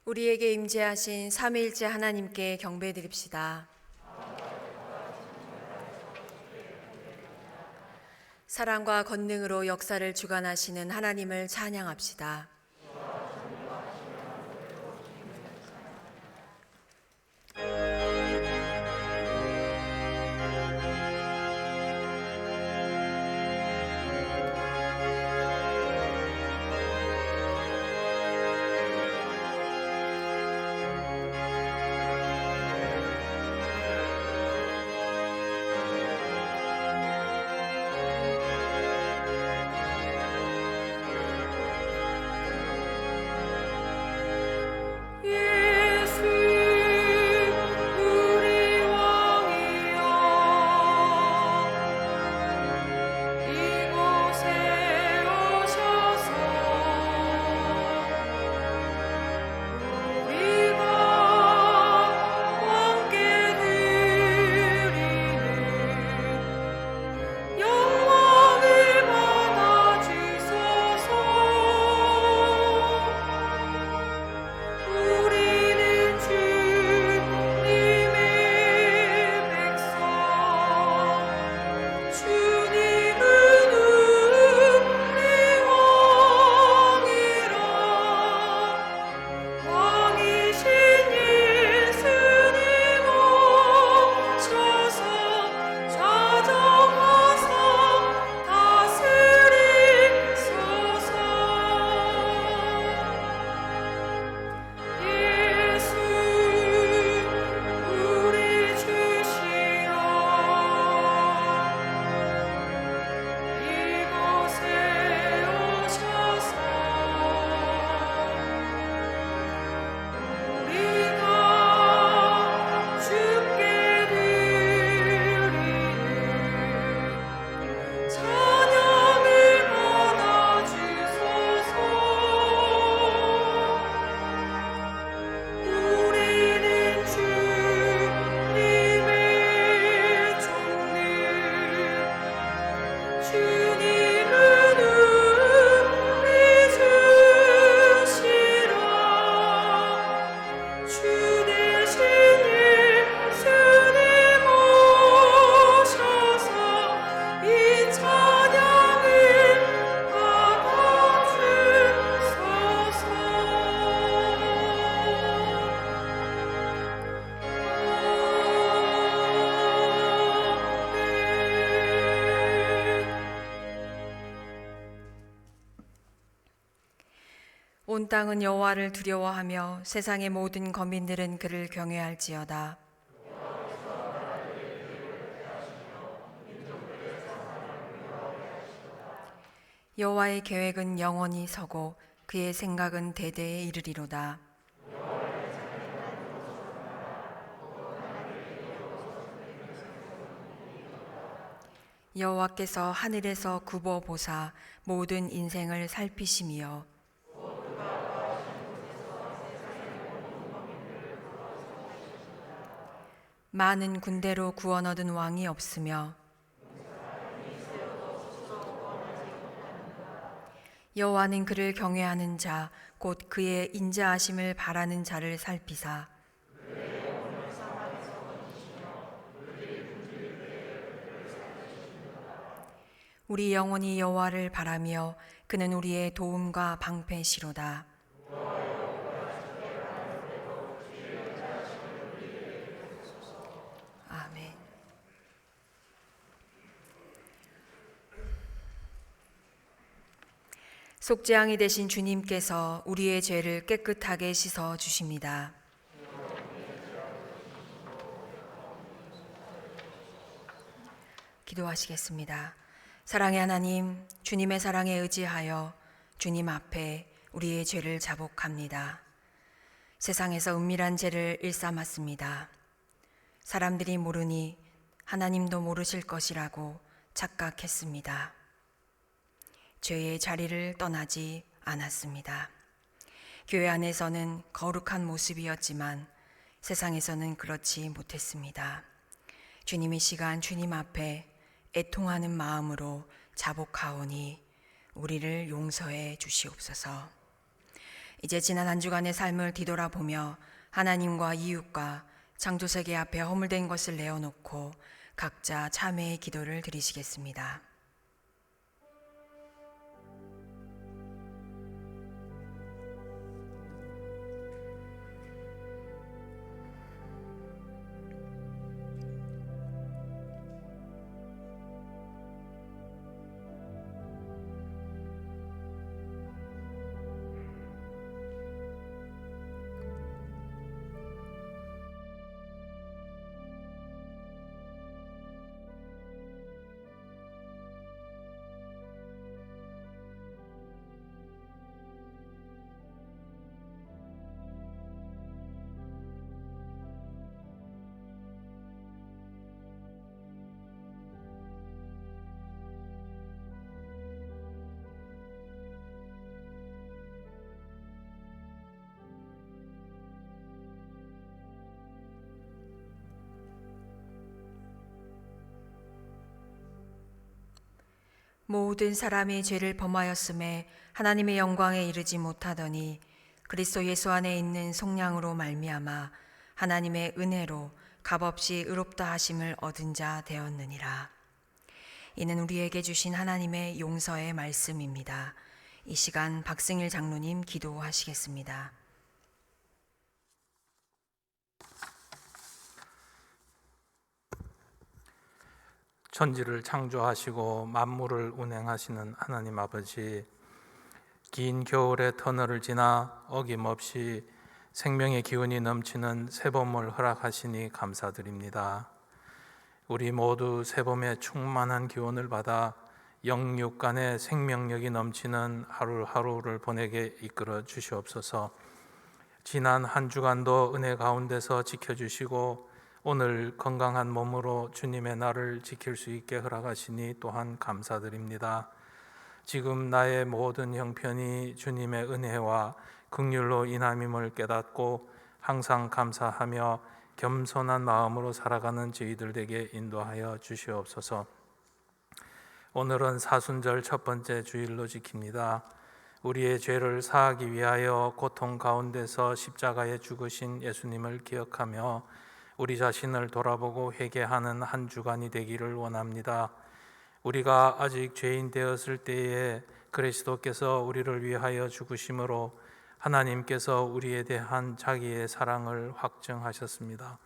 우리에게 임재하신 삼위일체 하나님께 경배드립시다. 사랑과 권능으로 역사를 주관하시는 하나님을 찬양합시다. 온 땅은 여호와를 두려워하며 세상의 모든 거민들은 그를 경외할지어다. 여호와의 계획은 영원히 서고 그의 생각은 대대에 이르리로다. 여호와께서 하늘에서 굽어 보사 모든 인생을 살피심이여 많은 군대로 구원 얻은 왕이 없으며 여호와는 그를 경외하는 자 곧 그의 인자하심을 바라는 자를 살피사 우리 영혼이 여호와를 바라며 그는 우리의 도움과 방패시로다. 아멘. 속죄양이 되신 주님께서 우리의 죄를 깨끗하게 씻어 주십니다. 기도하시겠습니다. 사랑의 하나님, 주님의 사랑에 의지하여 주님 앞에 우리의 죄를 자복합니다. 세상에서 은밀한 죄를 일삼았습니다. 사람들이 모르니 하나님도 모르실 것이라고 착각했습니다. 죄의 자리를 떠나지 않았습니다. 교회 안에서는 거룩한 모습이었지만 세상에서는 그렇지 못했습니다. 주님 이 시간 주님 앞에 애통하는 마음으로 자복하오니 우리를 용서해 주시옵소서. 이제 지난 한 주간의 삶을 뒤돌아보며 하나님과 이웃과 창조세계 앞에 허물된 것을 내어놓고 각자 참회의 기도를 드리시겠습니다. 모든 사람이 죄를 범하였음에 하나님의 영광에 이르지 못하더니 그리스도 예수 안에 있는 속량으로 말미암아 하나님의 은혜로 값없이 의롭다 하심을 얻은 자 되었느니라. 이는 우리에게 주신 하나님의 용서의 말씀입니다. 이 시간 박승일 장로님 기도하시겠습니다. 천지를 창조하시고 만물을 운행하시는 하나님 아버지, 긴 겨울의 터널을 지나 어김없이 생명의 기운이 넘치는 새봄을 허락하시니 감사드립니다. 우리 모두 새봄의 충만한 기운을 받아 영육 간의 생명력이 넘치는 하루하루를 보내게 이끌어 주시옵소서. 지난 한 주간도 은혜 가운데서 지켜주시고 오늘 건강한 몸으로 주님의 날을 지킬 수 있게 허락하시니 또한 감사드립니다. 지금 나의 모든 형편이 주님의 은혜와 긍휼로 인함임을 깨닫고 항상 감사하며 겸손한 마음으로 살아가는 저희들 되게 인도하여 주시옵소서. 오늘은 사순절 첫 번째 주일로 지킵니다. 우리의 죄를 사하기 위하여 고통 가운데서 십자가에 죽으신 예수님을 기억하며 우리 자신을 돌아보고 회개하는 한 주간이 되기를 원합니다. 우리가 아직 죄인 되었을 때에 그리스도께서 우리를 위하여 죽으심으로 하나님께서 우리에 대한 자기의 사랑을 확증하셨습니다.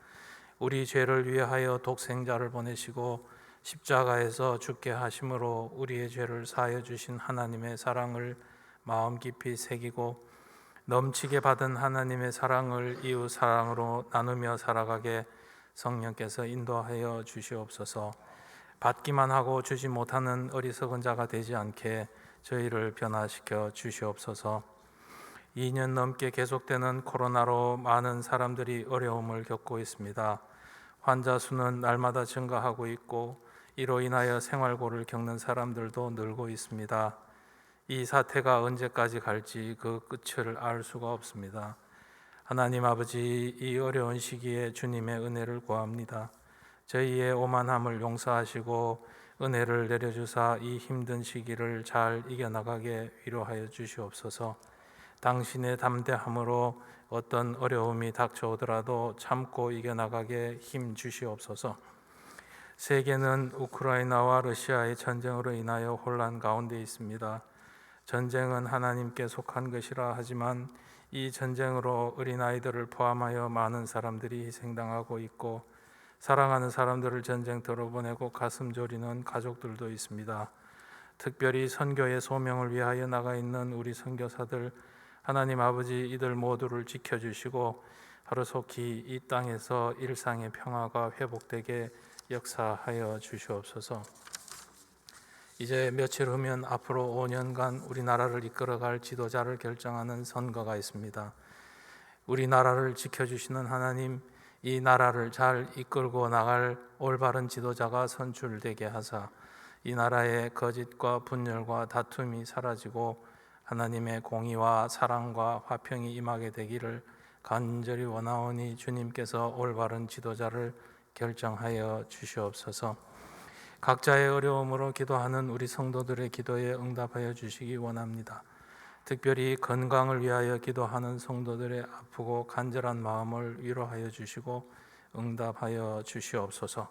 우리 죄를 위하여 독생자를 보내시고 십자가에서 죽게 하심으로 우리의 죄를 사하여 주신 하나님의 사랑을 마음 깊이 새기고 넘치게 받은 하나님의 사랑을 이웃 사랑으로 나누며 살아가게 성령께서 인도하여 주시옵소서. 받기만 하고 주지 못하는 어리석은 자가 되지 않게 저희를 변화시켜 주시옵소서. 2년 넘게 계속되는 코로나로 많은 사람들이 어려움을 겪고 있습니다. 환자 수는 날마다 증가하고 있고 이로 인하여 생활고를 겪는 사람들도 늘고 있습니다. 이 사태가 언제까지 갈지 그 끝을 알 수가 없습니다. 하나님 아버지, 이 어려운 시기에 주님의 은혜를 구합니다. 저희의 오만함을 용서하시고 은혜를 내려주사 이 힘든 시기를 잘 이겨나가게 위로하여 주시옵소서. 당신의 담대함으로 어떤 어려움이 닥쳐오더라도 참고 이겨나가게 힘 주시옵소서. 세계는 우크라이나와 러시아의 전쟁으로 인하여 혼란 가운데 있습니다. 전쟁은 하나님께 속한 것이라 하지만 이 전쟁으로 어린아이들을 포함하여 많은 사람들이 희생당하고 있고 사랑하는 사람들을 전쟁터로 보내고 가슴 졸이는 가족들도 있습니다. 특별히 선교의 소명을 위하여 나가 있는 우리 선교사들, 하나님 아버지, 이들 모두를 지켜주시고 하루속히 이 땅에서 일상의 평화가 회복되게 역사하여 주시옵소서. 이제 며칠 후면 앞으로 5년간 우리나라를 이끌어갈 지도자를 결정하는 선거가 있습니다. 우리나라를 지켜주시는 하나님, 이 나라를 잘 이끌고 나갈 올바른 지도자가 선출되게 하사 이 나라의 거짓과 분열과 다툼이 사라지고 하나님의 공의와 사랑과 화평이 임하게 되기를 간절히 원하오니 주님께서 올바른 지도자를 결정하여 주시옵소서. 각자의 어려움으로 기도하는 우리 성도들의 기도에 응답하여 주시기 원합니다. 특별히 건강을 위하여 기도하는 성도들의 아프고 간절한 마음을 위로하여 주시고 응답하여 주시옵소서.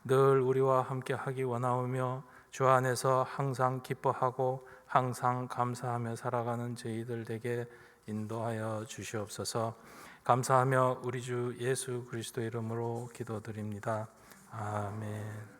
늘 우리와 함께 하기 원하오며 주 안에서 항상 기뻐하고 항상 감사하며 살아가는 저희들 되게 인도하여 주시옵소서. 감사하며 우리 주 예수 그리스도 이름으로 기도드립니다. 아멘.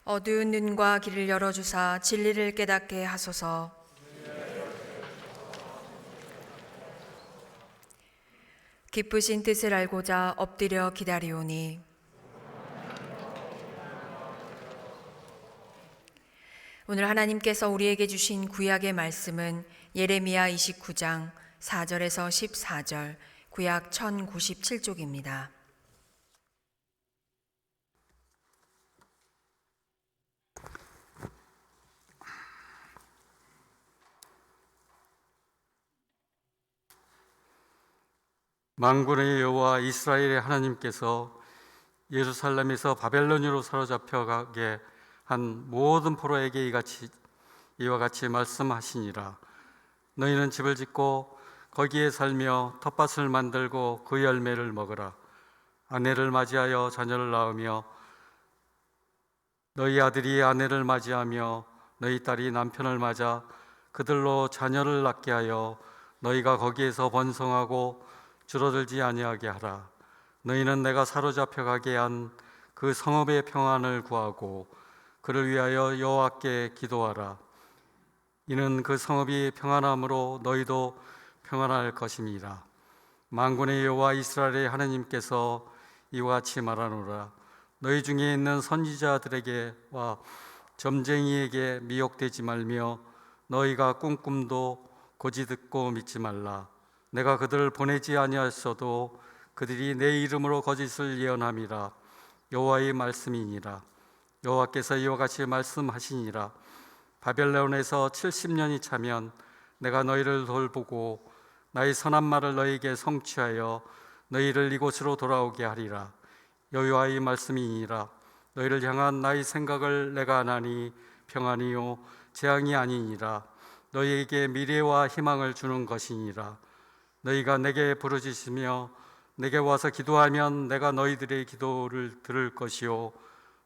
어두운 눈과 길을 열어주사 진리를 깨닫게 하소서. 기쁘신 뜻을 알고자 엎드려 기다리오니 오늘 하나님께서 우리에게 주신 구약의 말씀은 예레미야 29장 4절에서 14절, 구약 1097쪽입니다. 만군의 여호와 이스라엘의 하나님께서 예루살렘에서 바벨론으로 사로잡혀 가게 한 모든 포로에게 이와 같이 말씀하시니라. 너희는 집을 짓고 거기에 살며 텃밭을 만들고 그 열매를 먹으라. 아내를 맞이하여 자녀를 낳으며 너희 아들이 아내를 맞이하며 너희 딸이 남편을 맞아 그들로 자녀를 낳게 하여 너희가 거기에서 번성하고 줄어들지 아니하게 하라. 너희는 내가 사로잡혀 가게 한 그 성읍의 평안을 구하고 그를 위하여 여호와께 기도하라. 이는 그 성읍이 평안함으로 너희도 평안할 것임이라. 만군의 여호와 이스라엘의 하나님께서 이와 같이 말하노라. 너희 중에 있는 선지자들에게와 점쟁이에게 미혹되지 말며 너희가 꿈도 고지 듣고 믿지 말라. 내가 그들을 보내지 아니하였어도 그들이 내 이름으로 거짓을 예언함이라. 여호와의 말씀이니라. 여호와께서 이와 같이 말씀하시니라. 바벨론에서 70년이 차면 내가 너희를 돌보고 나의 선한 말을 너희에게 성취하여 너희를 이곳으로 돌아오게 하리라. 여호와의 말씀이니라. 너희를 향한 나의 생각을 내가 아나니 평안이요 재앙이 아니니라. 너희에게 미래와 희망을 주는 것이니라. 너희가 내게 부르짖으며 내게 와서 기도하면 내가 너희들의 기도를 들을 것이요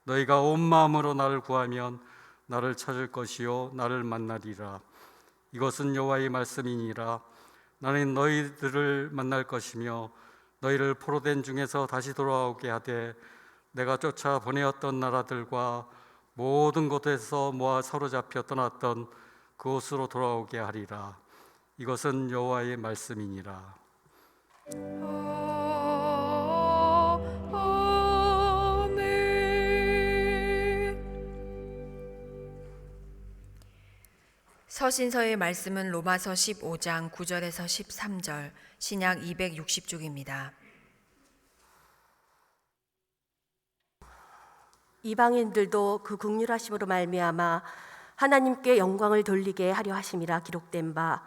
너희가 온 마음으로 나를 구하면 나를 찾을 것이요 나를 만나리라. 이것은 여호와의 말씀이니라. 나는 너희들을 만날 것이며 너희를 포로된 중에서 다시 돌아오게 하되 내가 쫓아 보내었던 나라들과 모든 곳에서 모아 사로잡혀 떠났던 그곳으로 돌아오게 하리라. 이것은 여호와의 말씀이니라. 아멘. 서신서의 말씀은 로마서 15장 9절에서 13절, 신약 260쪽입니다. 이방인들도 그 긍휼하심으로 말미암아 하나님께 영광을 돌리게 하려 하심이라 기록된 바,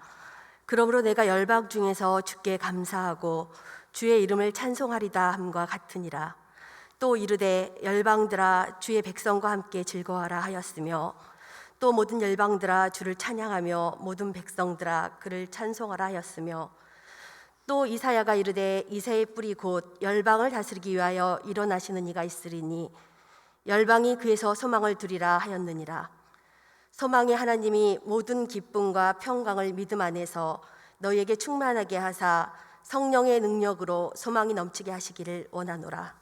그러므로 내가 열방 중에서 주께 감사하고 주의 이름을 찬송하리다 함과 같으니라. 또 이르되 열방들아 주의 백성과 함께 즐거워하라 하였으며, 또 모든 열방들아 주를 찬양하며 모든 백성들아 그를 찬송하라 하였으며, 또 이사야가 이르되 이새의 뿌리 곧 열방을 다스리기 위하여 일어나시는 이가 있으리니 열방이 그에서 소망을 두리라 하였느니라. 소망의 하나님이 모든 기쁨과 평강을 믿음 안에서 너희에게 충만하게 하사 성령의 능력으로 소망이 넘치게 하시기를 원하노라.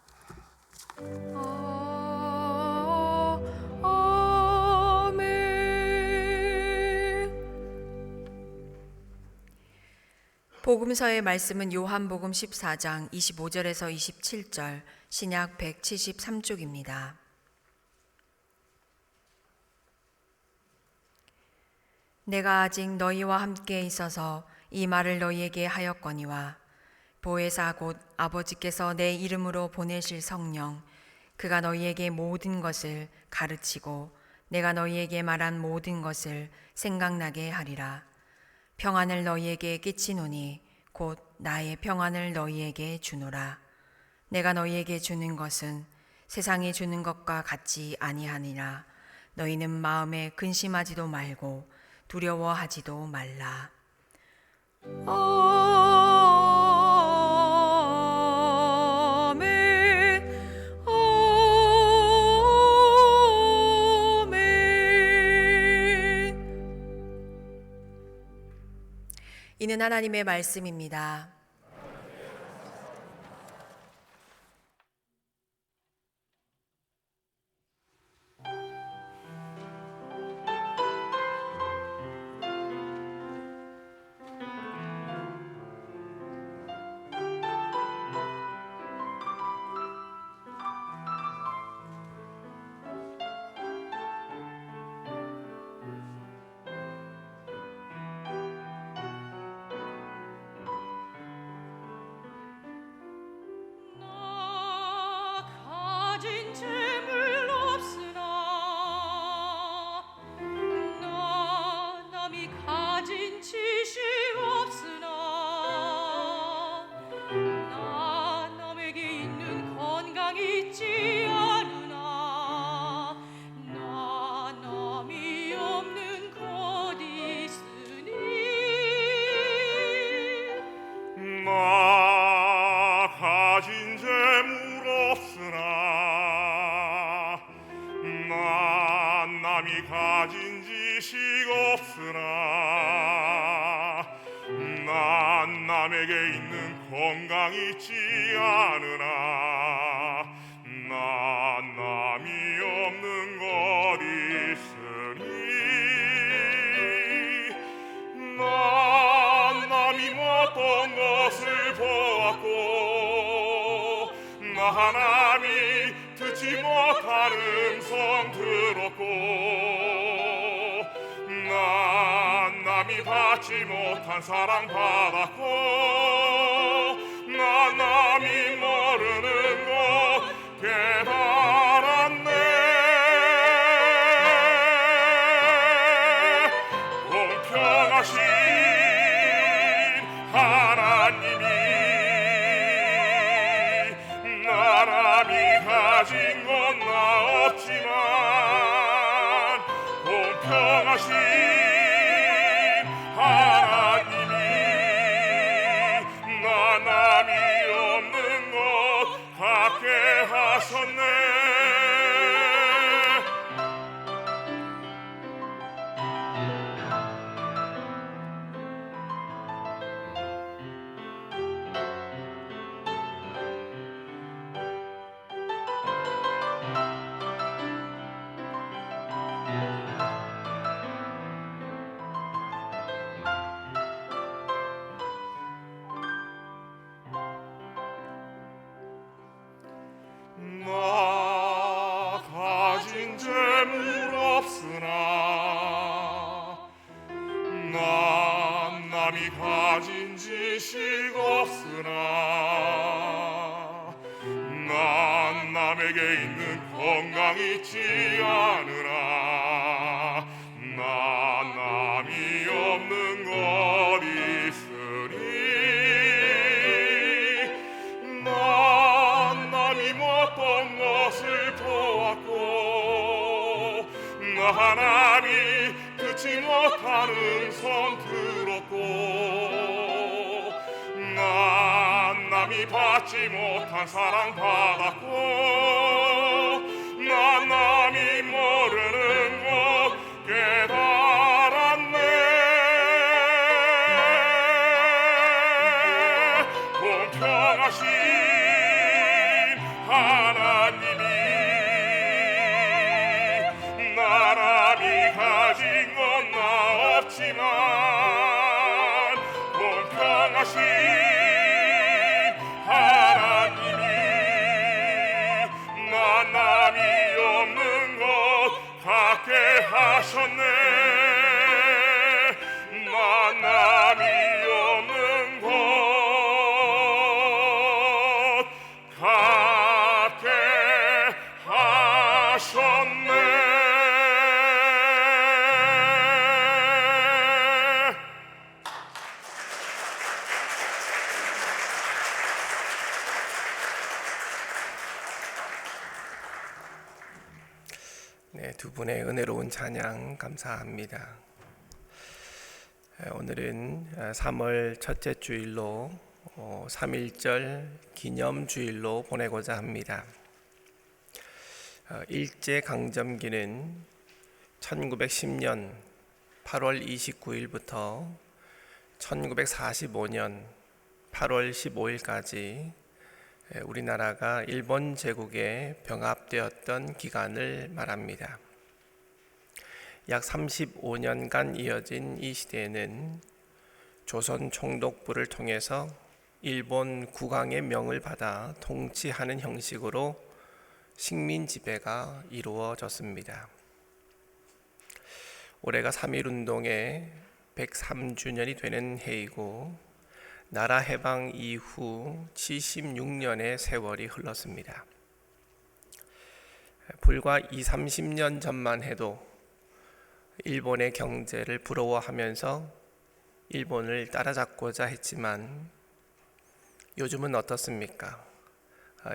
복음서의 말씀은 요한복음 14장 25절에서 27절, 신약 173쪽입니다. 내가 아직 너희와 함께 있어서 이 말을 너희에게 하였거니와 보혜사 곧 아버지께서 내 이름으로 보내실 성령, 그가 너희에게 모든 것을 가르치고 내가 너희에게 말한 모든 것을 생각나게 하리라. 평안을 너희에게 끼치노니 곧 나의 평안을 너희에게 주노라. 내가 너희에게 주는 것은 세상이 주는 것과 같지 아니하니라. 너희는 마음에 근심하지도 말고 두려워하지도 말라. 아멘. 아멘. 이는 하나님의 말씀입니다. 가진 재물 없으나 나 남이 가진 지식 없으나 나 남에게 있는 건강 있지 않으나 나 남이 없는 것 있으니 나 가진 재물 없으나 나 남이 가진 지식 없으나 나 남에게 있는 건강 있지 않으나 나 남이 없는 것 있으니 나 남이 어떤 것을 보았고 나 남이 듣지 못한 음성 들었고 나 남이 받지 못한 사랑 받았고 나 남이 모르는 것 깨달았네. 공평하신 하나님이 나 남이 가진 건 나 없지만 공평하신 하나님이 없으나 난 남에게 있는 건강 잊지 않으나 난 남이 없는 것 있으니 난 남이 어떤 것을 보았고 나 남이 듣지 못하는 손 들었고 난 남이 받지 못한 사랑 받았고 난 남이 모르는 것 깨달았네. 공평하신 하나님이 나람이 가진 건 나 없지만 공평하신 하나님이 난 남이 없는 것 갖게 하셨네. 난 남이 없는 것 갖게 하셨네. 네, 두 분의 은혜로운 찬양 감사합니다. 오늘은 3월 첫째 주일로 3.1절 기념주일로 보내고자 합니다. 일제강점기는 1910년 8월 29일부터 1945년 8월 15일까지 우리나라가 일본 제국에 병합되었던 기간을 말합니다. 약 35년간 이어진 이 시대에는 조선 총독부를 통해서 일본 국왕의 명을 받아 통치하는 형식으로 식민 지배가 이루어졌습니다. 올해가 3.1운동의 103주년이 되는 해이고 나라 해방 이후 76년의 세월이 흘렀습니다. 불과 20-30년 전만 해도 일본의 경제를 부러워하면서 일본을 따라잡고자 했지만 요즘은 어떻습니까?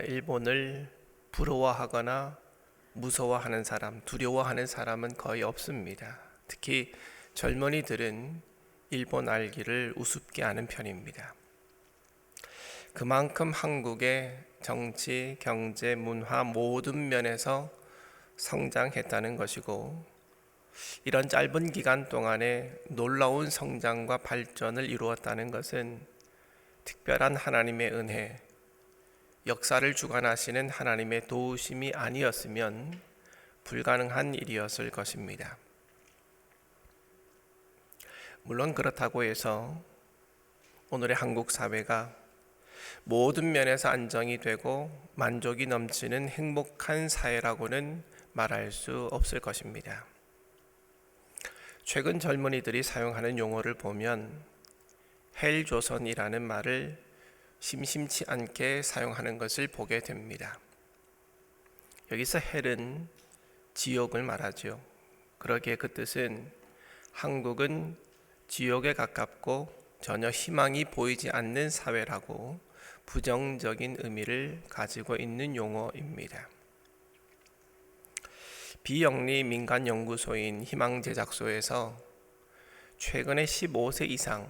일본을 부러워하거나 무서워하는 사람, 두려워하는 사람은 거의 없습니다. 특히 젊은이들은 일본 알기를 우습게 하는 편입니다. 그만큼 한국의 정치, 경제, 문화 모든 면에서 성장했다는 것이고 이런 짧은 기간 동안에 놀라운 성장과 발전을 이루었다는 것은 특별한 하나님의 은혜, 역사를 주관하시는 하나님의 도우심이 아니었으면 불가능한 일이었을 것입니다. 물론 그렇다고 해서 오늘의 한국 사회가 모든 면에서 안정이 되고 만족이 넘치는 행복한 사회라고는 말할 수 없을 것입니다. 최근 젊은이들이 사용하는 용어를 보면 헬조선이라는 말을 심심치 않게 사용하는 것을 보게 됩니다. 여기서 헬은 지옥을 말하죠. 그러기에 그 뜻은 한국은 지옥에 가깝고 전혀 희망이 보이지 않는 사회라고 부정적인 의미를 가지고 있는 용어입니다. 비영리 민간연구소인 희망제작소에서 최근에 15세 이상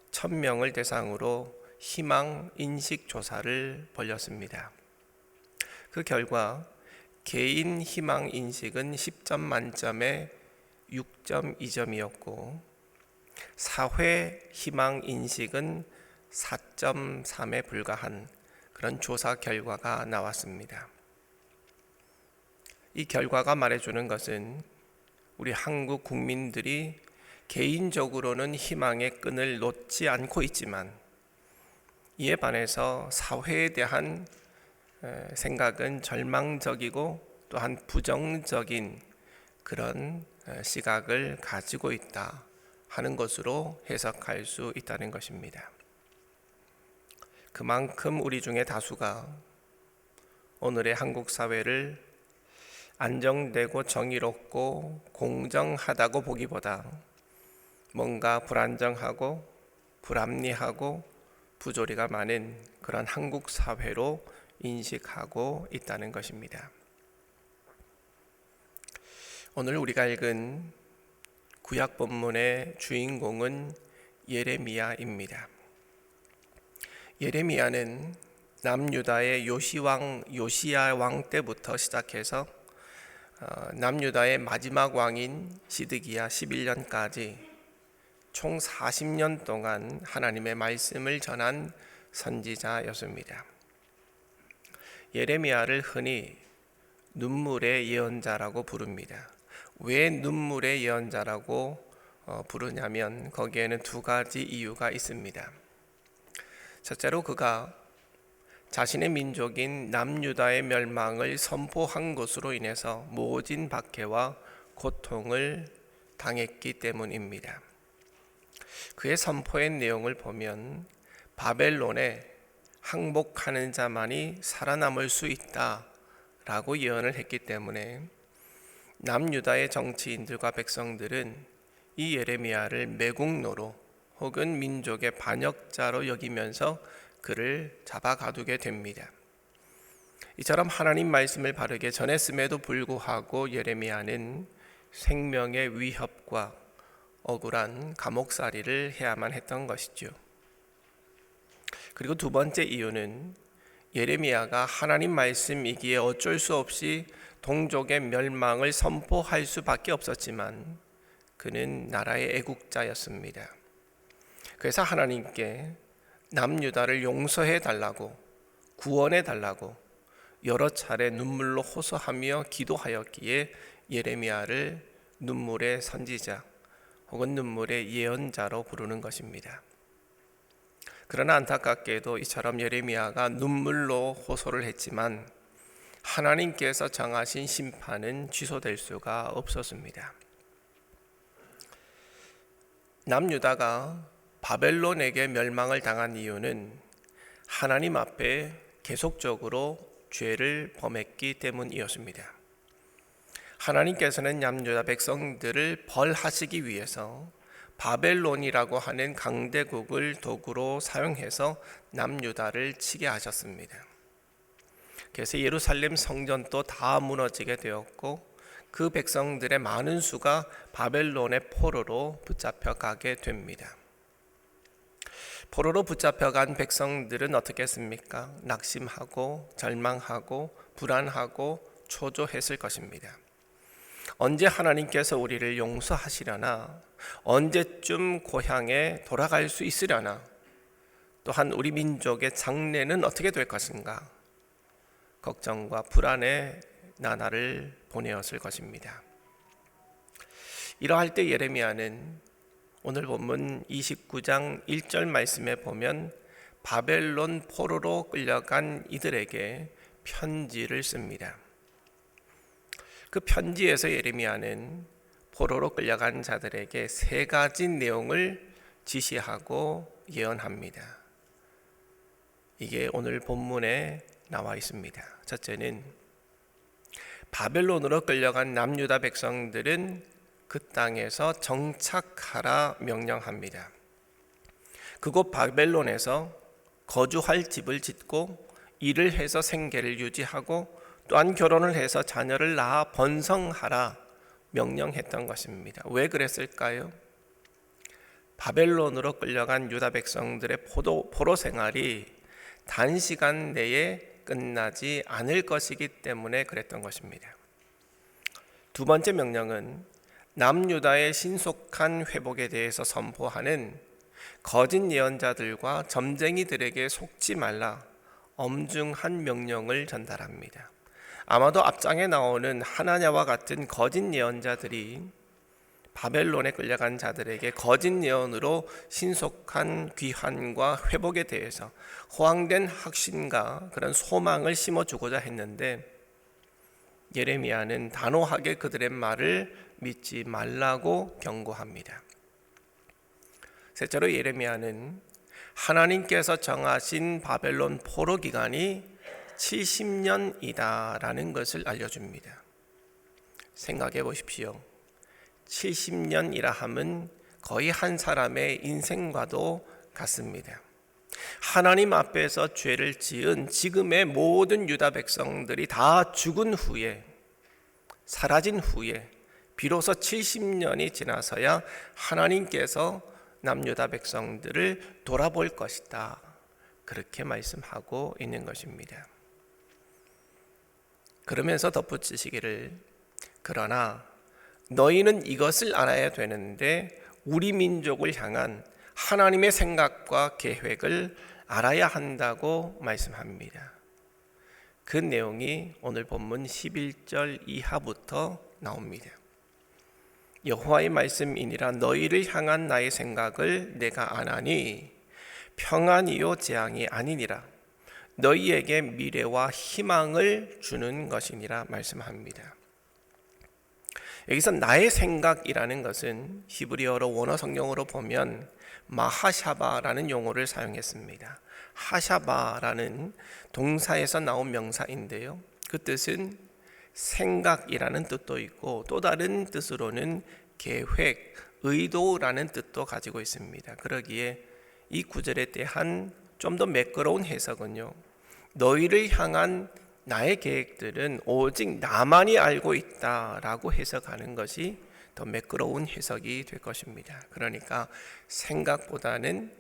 1000명을 대상으로 희망 인식 조사를 벌였습니다. 그 결과 개인 희망 인식은 10점 만점에 6.2점이었고 사회 희망 인식은 4.3에 불과한 그런 조사 결과가 나왔습니다. 이 결과가 말해주는 것은 우리 한국 국민들이 개인적으로는 희망의 끈을 놓지 않고 있지만 이에 반해서 사회에 대한 생각은 절망적이고 또한 부정적인 그런 시각을 가지고 있다 하는 것으로 해석할 수 있다는 것입니다. 그만큼 우리 중에 다수가 오늘의 한국 사회를 안정되고 정의롭고 공정하다고 보기보다 뭔가 불안정하고 불합리하고 부조리가 많은 그런 한국 사회로 인식하고 있다는 것입니다. 오늘 우리가 읽은 구약 본문의 주인공은 예레미야입니다. 예레미야는 남유다의 요시야 왕 때부터 시작해서 남유다의 마지막 왕인 시드기야 11년까지 총 40년 동안 하나님의 말씀을 전한 선지자였습니다. 예레미야를 흔히 눈물의 예언자라고 부릅니다. 왜 눈물의 예언자라고 부르냐면 거기에는 두 가지 이유가 있습니다. 첫째로 그가 자신의 민족인 남유다의 멸망을 선포한 것으로 인해서 모진 박해와 고통을 당했기 때문입니다. 그의 선포의 내용을 보면 바벨론에 항복하는 자만이 살아남을 수 있다라고 예언을 했기 때문에 남유다의 정치인들과 백성들은 이 예레미야를 매국노로 혹은 민족의 반역자로 여기면서 그를 잡아가두게 됩니다. 이처럼 하나님 말씀을 바르게 전했음에도 불구하고 예레미야는 생명의 위협과 억울한 감옥살이를 해야만 했던 것이죠. 그리고 두 번째 이유는 예레미야가 하나님 말씀이기에 어쩔 수 없이 동족의 멸망을 선포할 수밖에 없었지만 그는 나라의 애국자였습니다. 그래서 하나님께 남유다를 용서해 달라고 구원해 달라고 여러 차례 눈물로 호소하며 기도하였기에 예레미야를 눈물의 선지자 혹은 눈물의 예언자로 부르는 것입니다. 그러나 안타깝게도 이처럼 예레미야가 눈물로 호소를 했지만 하나님께서 정하신 심판은 취소될 수가 없었습니다. 남유다가 바벨론에게 멸망을 당한 이유는 하나님 앞에 계속적으로 죄를 범했기 때문이었습니다. 하나님께서는 남유다 백성들을 벌하시기 위해서 바벨론이라고 하는 강대국을 도구로 사용해서 남유다를 치게 하셨습니다. 그래서 예루살렘 성전도 다 무너지게 되었고 그 백성들의 많은 수가 바벨론의 포로로 붙잡혀 가게 됩니다. 포로로 붙잡혀간 백성들은 어떻게 했습니까? 낙심하고 절망하고 불안하고 초조했을 것입니다. 언제 하나님께서 우리를 용서하시려나? 언제쯤 고향에 돌아갈 수 있으려나? 또한 우리 민족의 장래는 어떻게 될 것인가? 걱정과 불안의 나날을 보내었을 것입니다. 이러할 때 예레미야는 오늘 본문 29장 1절 말씀에 보면 바벨론 포로로 끌려간 이들에게 편지를 씁니다. 그 편지에서 예레미야는 포로로 끌려간 자들에게 세 가지 내용을 지시하고 예언합니다. 이게 오늘 본문에 나와 있습니다. 첫째는 바벨론으로 끌려간 남유다 백성들은 그 땅에서 정착하라 명령합니다. 그곳 바벨론에서 거주할 집을 짓고 일을 해서 생계를 유지하고 또한 결혼을 해서 자녀를 낳아 번성하라 명령했던 것입니다. 왜 그랬을까요? 바벨론으로 끌려간 유다 백성들의 포로 생활이 단시간 내에 끝나지 않을 것이기 때문에 그랬던 것입니다. 두 번째 명령은 남유다의 신속한 회복에 대해서 선포하는 거짓 예언자들과 점쟁이들에게 속지 말라 엄중한 명령을 전달합니다. 아마도 앞장에 나오는 하나냐와 같은 거짓 예언자들이 바벨론에 끌려간 자들에게 거짓 예언으로 신속한 귀환과 회복에 대해서 호황된 확신과 그런 소망을 심어주고자 했는데 예레미야는 단호하게 그들의 말을 믿지 말라고 경고합니다. 셋째로 예레미야는 하나님께서 정하신 바벨론 포로 기간이 70년이다라는 것을 알려줍니다. 생각해 보십시오. 70년이라 함은 거의 한 사람의 인생과도 같습니다. 하나님 앞에서 죄를 지은 지금의 모든 유다 백성들이 다 죽은 후에, 사라진 후에 비로소 70년이 지나서야 하나님께서 남유다 백성들을 돌아볼 것이다, 그렇게 말씀하고 있는 것입니다. 그러면서 덧붙이시기를, 그러나 너희는 이것을 알아야 되는데 우리 민족을 향한 하나님의 생각과 계획을 알아야 한다고 말씀합니다. 그 내용이 오늘 본문 11절 이하부터 나옵니다. 여호와의 말씀이니라. 너희를 향한 나의 생각을 내가 아나니 평안이요 재앙이 아니니라. 너희에게 미래와 희망을 주는 것이니라 말씀합니다. 여기서 나의 생각이라는 것은 히브리어로 원어 성경으로 보면 마하샤바라는 용어를 사용했습니다. 하샤바라는 동사에서 나온 명사인데요, 그 뜻은 생각이라는 뜻도 있고 또 다른 뜻으로는 계획, 의도라는 뜻도 가지고 있습니다. 그러기에 이 구절에 대한 좀 더 매끄러운 해석은요, 너희를 향한 나의 계획들은 오직 나만이 알고 있다라고 해석하는 것이 더 매끄러운 해석이 될 것입니다. 그러니까 생각보다는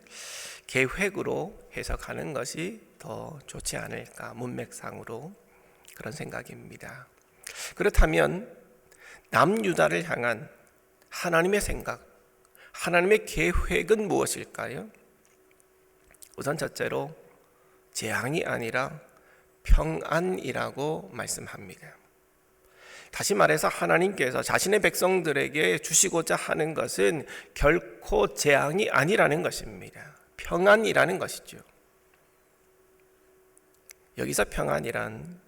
계획으로 해석하는 것이 더 좋지 않을까, 문맥상으로 그런 생각입니다. 그렇다면 남유다를 향한 하나님의 생각, 하나님의 계획은 무엇일까요? 우선 첫째로 재앙이 아니라 평안이라고 말씀합니다. 다시 말해서 하나님께서 자신의 백성들에게 주시고자 하는 것은 결코 재앙이 아니라는 것입니다. 평안이라는 것이죠. 여기서 평안이란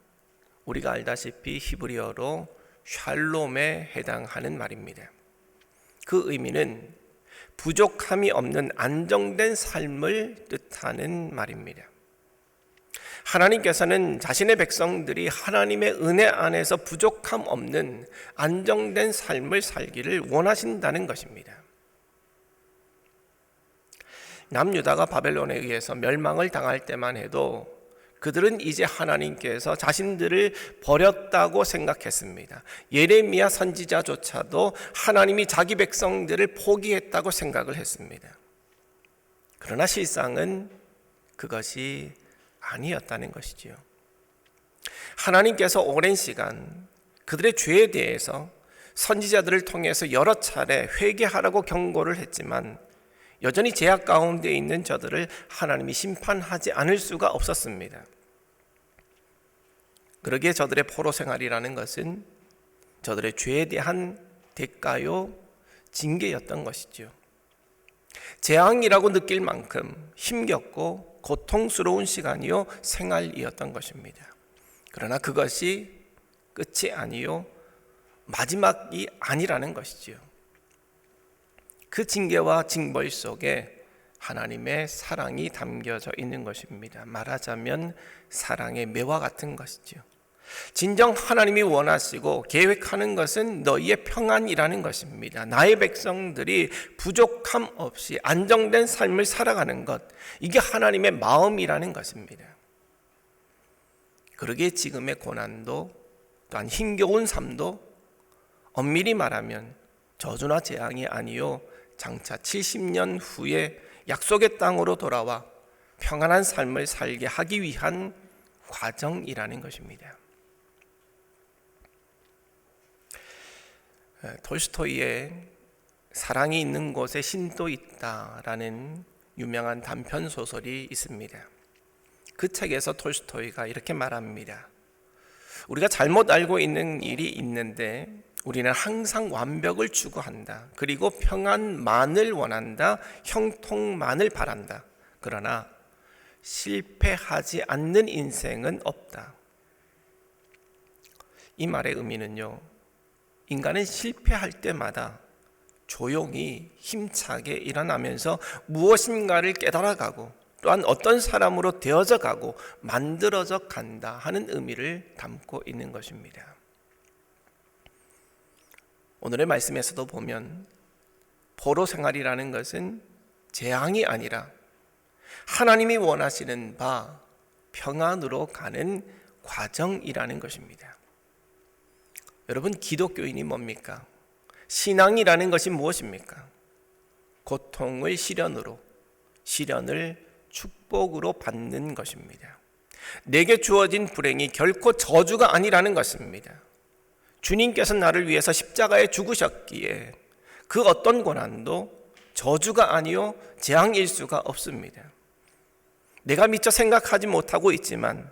우리가 알다시피 히브리어로 샬롬에 해당하는 말입니다. 그 의미는 부족함이 없는 안정된 삶을 뜻하는 말입니다. 하나님께서는 자신의 백성들이 하나님의 은혜 안에서 부족함 없는 안정된 삶을 살기를 원하신다는 것입니다. 남유다가 바벨론에 의해서 멸망을 당할 때만 해도 그들은 이제 하나님께서 자신들을 버렸다고 생각했습니다. 예레미야 선지자조차도 하나님이 자기 백성들을 포기했다고 생각을 했습니다. 그러나 실상은 그것이 아니었다는 것이지요. 하나님께서 오랜 시간 그들의 죄에 대해서 선지자들을 통해서 여러 차례 회개하라고 경고를 했지만 여전히 죄악 가운데 있는 저들을 하나님이 심판하지 않을 수가 없었습니다. 그러기에 저들의 포로 생활이라는 것은 저들의 죄에 대한 대가요, 징계였던 것이죠. 재앙이라고 느낄 만큼 힘겹고 고통스러운 시간이요, 생활이었던 것입니다. 그러나 그것이 끝이 아니요, 마지막이 아니라는 것이지요. 그 징계와 징벌 속에 하나님의 사랑이 담겨져 있는 것입니다. 말하자면 사랑의 매와 같은 것이죠. 진정 하나님이 원하시고 계획하는 것은 너희의 평안이라는 것입니다. 나의 백성들이 부족함 없이 안정된 삶을 살아가는 것, 이게 하나님의 마음이라는 것입니다. 그러기에 지금의 고난도 또한 힘겨운 삶도 엄밀히 말하면 저주나 재앙이 아니요 장차 70년 후에 약속의 땅으로 돌아와 평안한 삶을 살게 하기 위한 과정이라는 것입니다. 톨스토이의 사랑이 있는 곳에 신도 있다라는 유명한 단편 소설이 있습니다. 그 책에서 톨스토이가 이렇게 말합니다. 우리가 잘못 알고 있는 일이 있는데 우리는 항상 완벽을 추구한다. 그리고 평안만을 원한다. 형통만을 바란다. 그러나 실패하지 않는 인생은 없다. 이 말의 의미는요, 인간은 실패할 때마다 조용히 힘차게 일어나면서 무엇인가를 깨달아가고 또한 어떤 사람으로 되어져 가고 만들어져 간다 하는 의미를 담고 있는 것입니다. 오늘의 말씀에서도 보면 포로 생활이라는 것은 재앙이 아니라 하나님이 원하시는 바 평안으로 가는 과정이라는 것입니다. 여러분, 기독교인이 뭡니까? 신앙이라는 것이 무엇입니까? 고통을 시련으로, 시련을 축복으로 받는 것입니다. 내게 주어진 불행이 결코 저주가 아니라는 것입니다. 주님께서 나를 위해서 십자가에 죽으셨기에 그 어떤 고난도 저주가 아니요 재앙일 수가 없습니다. 내가 미처 생각하지 못하고 있지만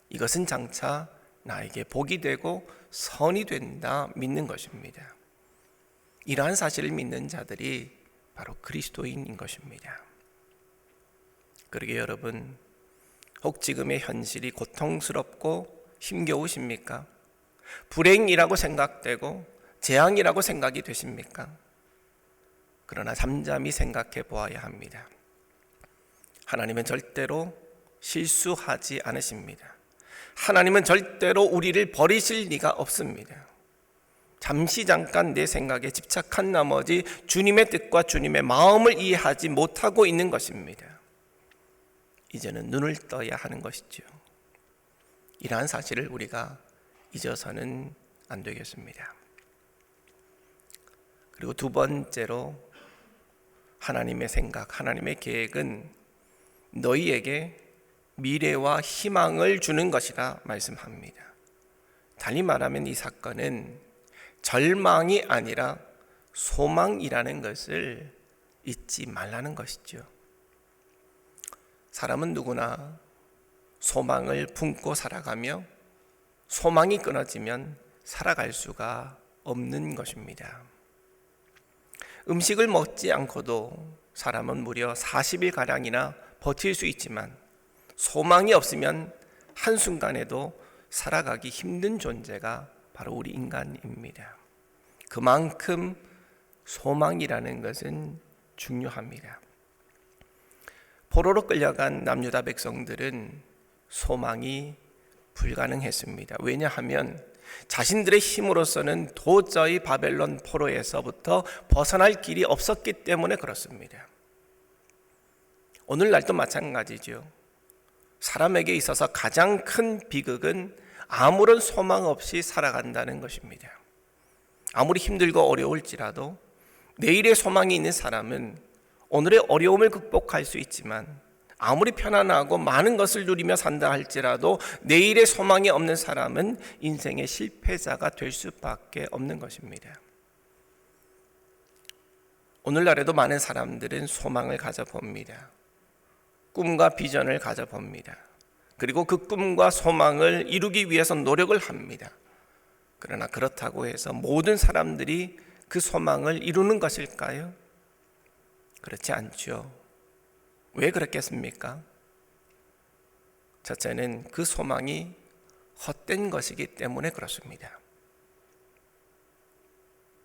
이것은 장차 나에게 복이 되고 선이 된다 믿는 것입니다. 이러한 사실을 믿는 자들이 바로 그리스도인인 것입니다. 그러게 여러분, 혹 지금의 현실이 고통스럽고 힘겨우십니까? 불행이라고 생각되고 재앙이라고 생각이 되십니까? 그러나 잠잠히 생각해 보아야 합니다. 하나님은 절대로 실수하지 않으십니다. 하나님은 절대로 우리를 버리실 리가 없습니다. 잠시 잠깐 내 생각에 집착한 나머지 주님의 뜻과 주님의 마음을 이해하지 못하고 있는 것입니다. 이제는 눈을 떠야 하는 것이죠. 이러한 사실을 우리가 잊어서는 안 되겠습니다. 그리고 두 번째로 하나님의 생각, 하나님의 계획은 너희에게 미래와 희망을 주는 것이라 말씀합니다. 달리 말하면 이 사건은 절망이 아니라 소망이라는 것을 잊지 말라는 것이죠. 사람은 누구나 소망을 품고 살아가며 소망이 끊어지면 살아갈 수가 없는 것입니다. 음식을 먹지 않고도 사람은 무려 40일가량이나 버틸 수 있지만 소망이 없으면 한순간에도 살아가기 힘든 존재가 바로 우리 인간입니다. 그만큼 소망이라는 것은 중요합니다. 포로로 끌려간 남유다 백성들은 소망이 불가능했습니다. 왜냐하면 자신들의 힘으로서는 도저히 바벨론 포로에서부터 벗어날 길이 없었기 때문에 그렇습니다. 오늘날도 마찬가지죠. 사람에게 있어서 가장 큰 비극은 아무런 소망 없이 살아간다는 것입니다. 아무리 힘들고 어려울지라도 내일의 소망이 있는 사람은 오늘의 어려움을 극복할 수 있지만 아무리 편안하고 많은 것을 누리며 산다 할지라도 내일의 소망이 없는 사람은 인생의 실패자가 될 수밖에 없는 것입니다. 오늘날에도 많은 사람들은 소망을 가져봅니다. 꿈과 비전을 가져봅니다. 그리고 그 꿈과 소망을 이루기 위해서 노력을 합니다. 그러나 그렇다고 해서 모든 사람들이 그 소망을 이루는 것일까요? 그렇지 않죠. 왜 그렇겠습니까? 첫째는 그 소망이 헛된 것이기 때문에 그렇습니다.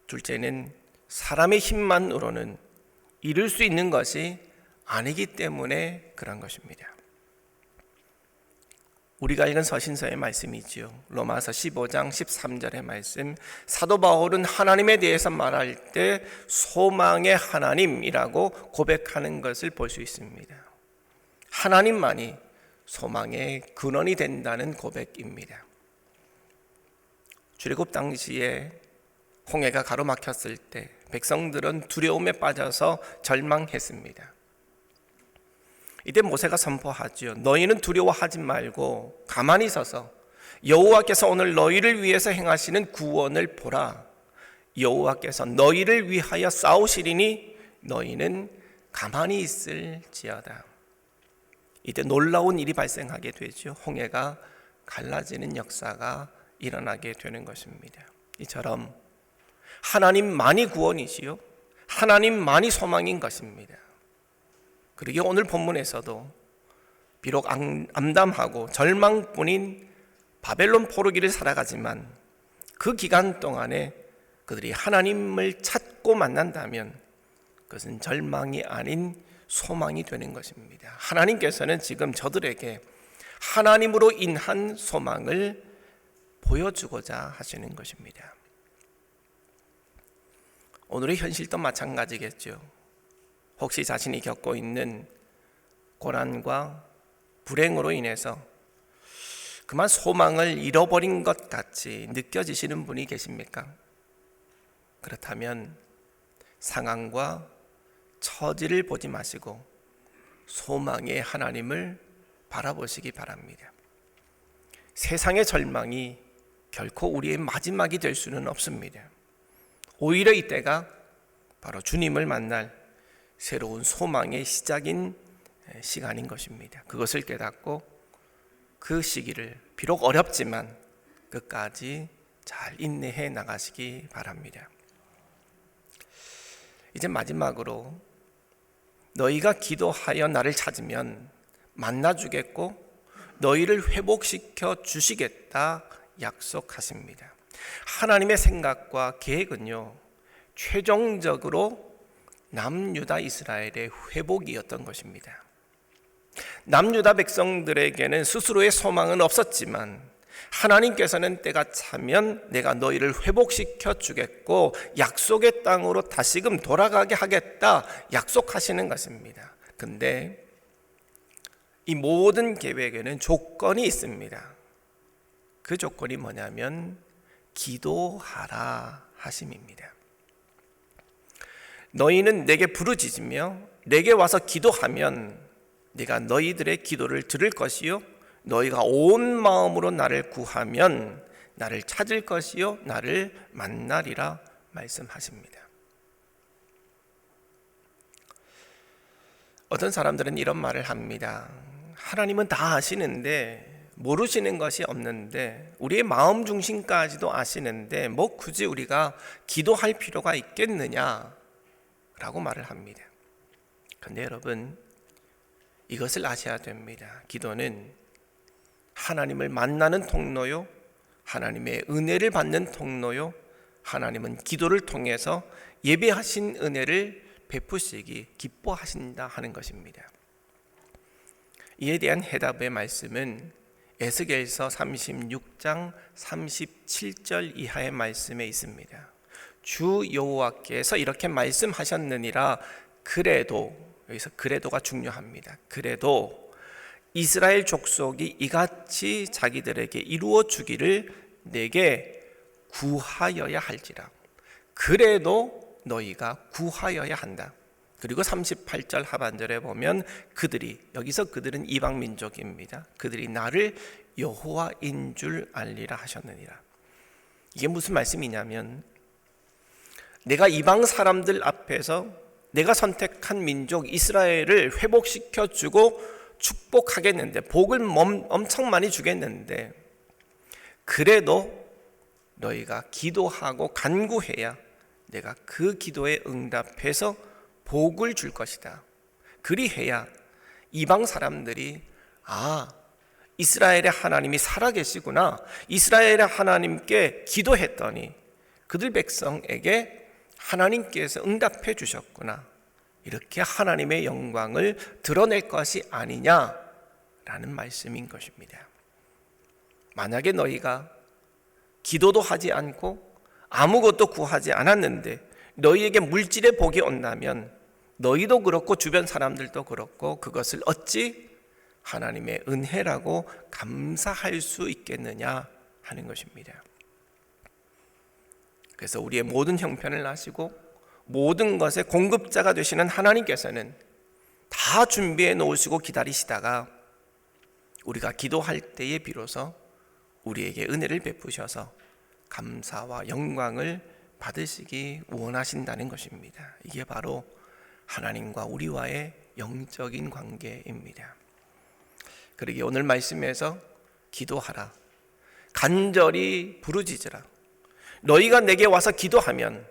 둘째는 사람의 힘만으로는 이룰 수 있는 것이 아니기 때문에 그런 것입니다. 우리가 읽은 서신서의 말씀이지요. 로마서 15장 13절의 말씀, 사도 바울은 하나님에 대해서 말할 때 소망의 하나님이라고 고백하는 것을 볼 수 있습니다. 하나님만이 소망의 근원이 된다는 고백입니다. 출애굽 당시에 홍해가 가로막혔을 때 백성들은 두려움에 빠져서 절망했습니다. 이때 모세가 선포하죠. 너희는 두려워하지 말고 가만히 서서 여호와께서 오늘 너희를 위해서 행하시는 구원을 보라. 여호와께서 너희를 위하여 싸우시리니 너희는 가만히 있을지어다. 이때 놀라운 일이 발생하게 되죠. 홍해가 갈라지는 역사가 일어나게 되는 것입니다. 이처럼 하나님만이 구원이시요 하나님만이 소망인 것입니다. 그러기에 오늘 본문에서도 비록 암담하고 절망뿐인 바벨론 포로기를 살아가지만 그 기간 동안에 그들이 하나님을 찾고 찾고 만난다면 그것은 절망이 아닌 소망이 되는 것입니다. 하나님께서는 지금 저들에게 하나님으로 인한 소망을 보여주고자 하시는 것입니다. 오늘의 현실도 마찬가지겠죠. 혹시 자신이 겪고 있는 고난과 불행으로 인해서 그만 소망을 잃어버린 것 같이 느껴지시는 분이 계십니까? 그렇다면 상황과 처지를 보지 마시고 소망의 하나님을 바라보시기 바랍니다. 세상의 절망이 결코 우리의 마지막이 될 수는 없습니다. 오히려 이때가 바로 주님을 만날 새로운 소망의 시작인 시간인 것입니다. 그것을 깨닫고 그 시기를 비록 어렵지만 끝까지 잘 인내해 나가시기 바랍니다. 이제 마지막으로 너희가 기도하여 나를 찾으면 만나주겠고 너희를 회복시켜 주시겠다 약속하십니다. 하나님의 생각과 계획은요, 최종적으로 남유다 이스라엘의 회복이었던 것입니다. 남유다 백성들에게는 스스로의 소망은 없었지만 하나님께서는 때가 차면 내가 너희를 회복시켜 주겠고 약속의 땅으로 다시금 돌아가게 하겠다 약속하시는 것입니다. 근데 이 모든 계획에는 조건이 있습니다. 그 조건이 뭐냐면 기도하라 하심입니다. 너희는 내게 부르짖으며 내게 와서 기도하면 내가 너희들의 기도를 들을 것이요 너희가 온 마음으로 나를 구하면 나를 찾을 것이요 나를 만나리라 말씀하십니다. 어떤 사람들은 이런 말을 합니다. 하나님은 다 아시는데 모르시는 것이 없는데 우리의 마음 중심까지도 아시는데 뭐 굳이 우리가 기도할 필요가 있겠느냐 라고 말을 합니다. 그런데 여러분, 이것을 아셔야 됩니다. 기도는 하나님을 만나는 통로요, 하나님의 은혜를 받는 통로요, 하나님은 기도를 통해서 예배하신 은혜를 베푸시기 기뻐하신다 하는 것입니다. 이에 대한 해답의 말씀은 에스겔서 36장 37절 이하의 말씀에 있습니다. 주 여호와께서 이렇게 말씀하셨느니라. 그래도, 여기서 그래도가 중요합니다. 그래도 이스라엘 족속이 이같이 자기들에게 이루어 주기를 내게 구하여야 할지라. 그래도 너희가 구하여야 한다. 그리고 38절 하반절에 보면 그들이, 여기서 그들은 이방 민족입니다. 그들이 나를 여호와인 줄 알리라 하셨느니라. 이게 무슨 말씀이냐면 내가 이방 사람들 앞에서 내가 선택한 민족 이스라엘을 회복시켜 주고 축복하겠는데, 복을 엄청 많이 주겠는데, 그래도 너희가 기도하고 간구해야 내가 그 기도에 응답해서 복을 줄 것이다. 그리해야 이방 사람들이 이스라엘의 하나님이 살아계시구나, 이스라엘의 하나님께 기도했더니 그들 백성에게 하나님께서 응답해 주셨구나, 이렇게 하나님의 영광을 드러낼 것이 아니냐라는 말씀인 것입니다. 만약에 너희가 기도도 하지 않고 아무것도 구하지 않았는데 너희에게 물질의 복이 온다면 너희도 그렇고 주변 사람들도 그렇고 그것을 어찌 하나님의 은혜라고 감사할 수 있겠느냐 하는 것입니다. 그래서 우리의 모든 형편을 아시고 모든 것의 공급자가 되시는 하나님께서는 다 준비해 놓으시고 기다리시다가 우리가 기도할 때에 비로소 우리에게 은혜를 베푸셔서 감사와 영광을 받으시기 원하신다는 것입니다. 이게 바로 하나님과 우리와의 영적인 관계입니다. 그러기에 오늘 말씀에서 기도하라, 간절히 부르짖으라, 너희가 내게 와서 기도하면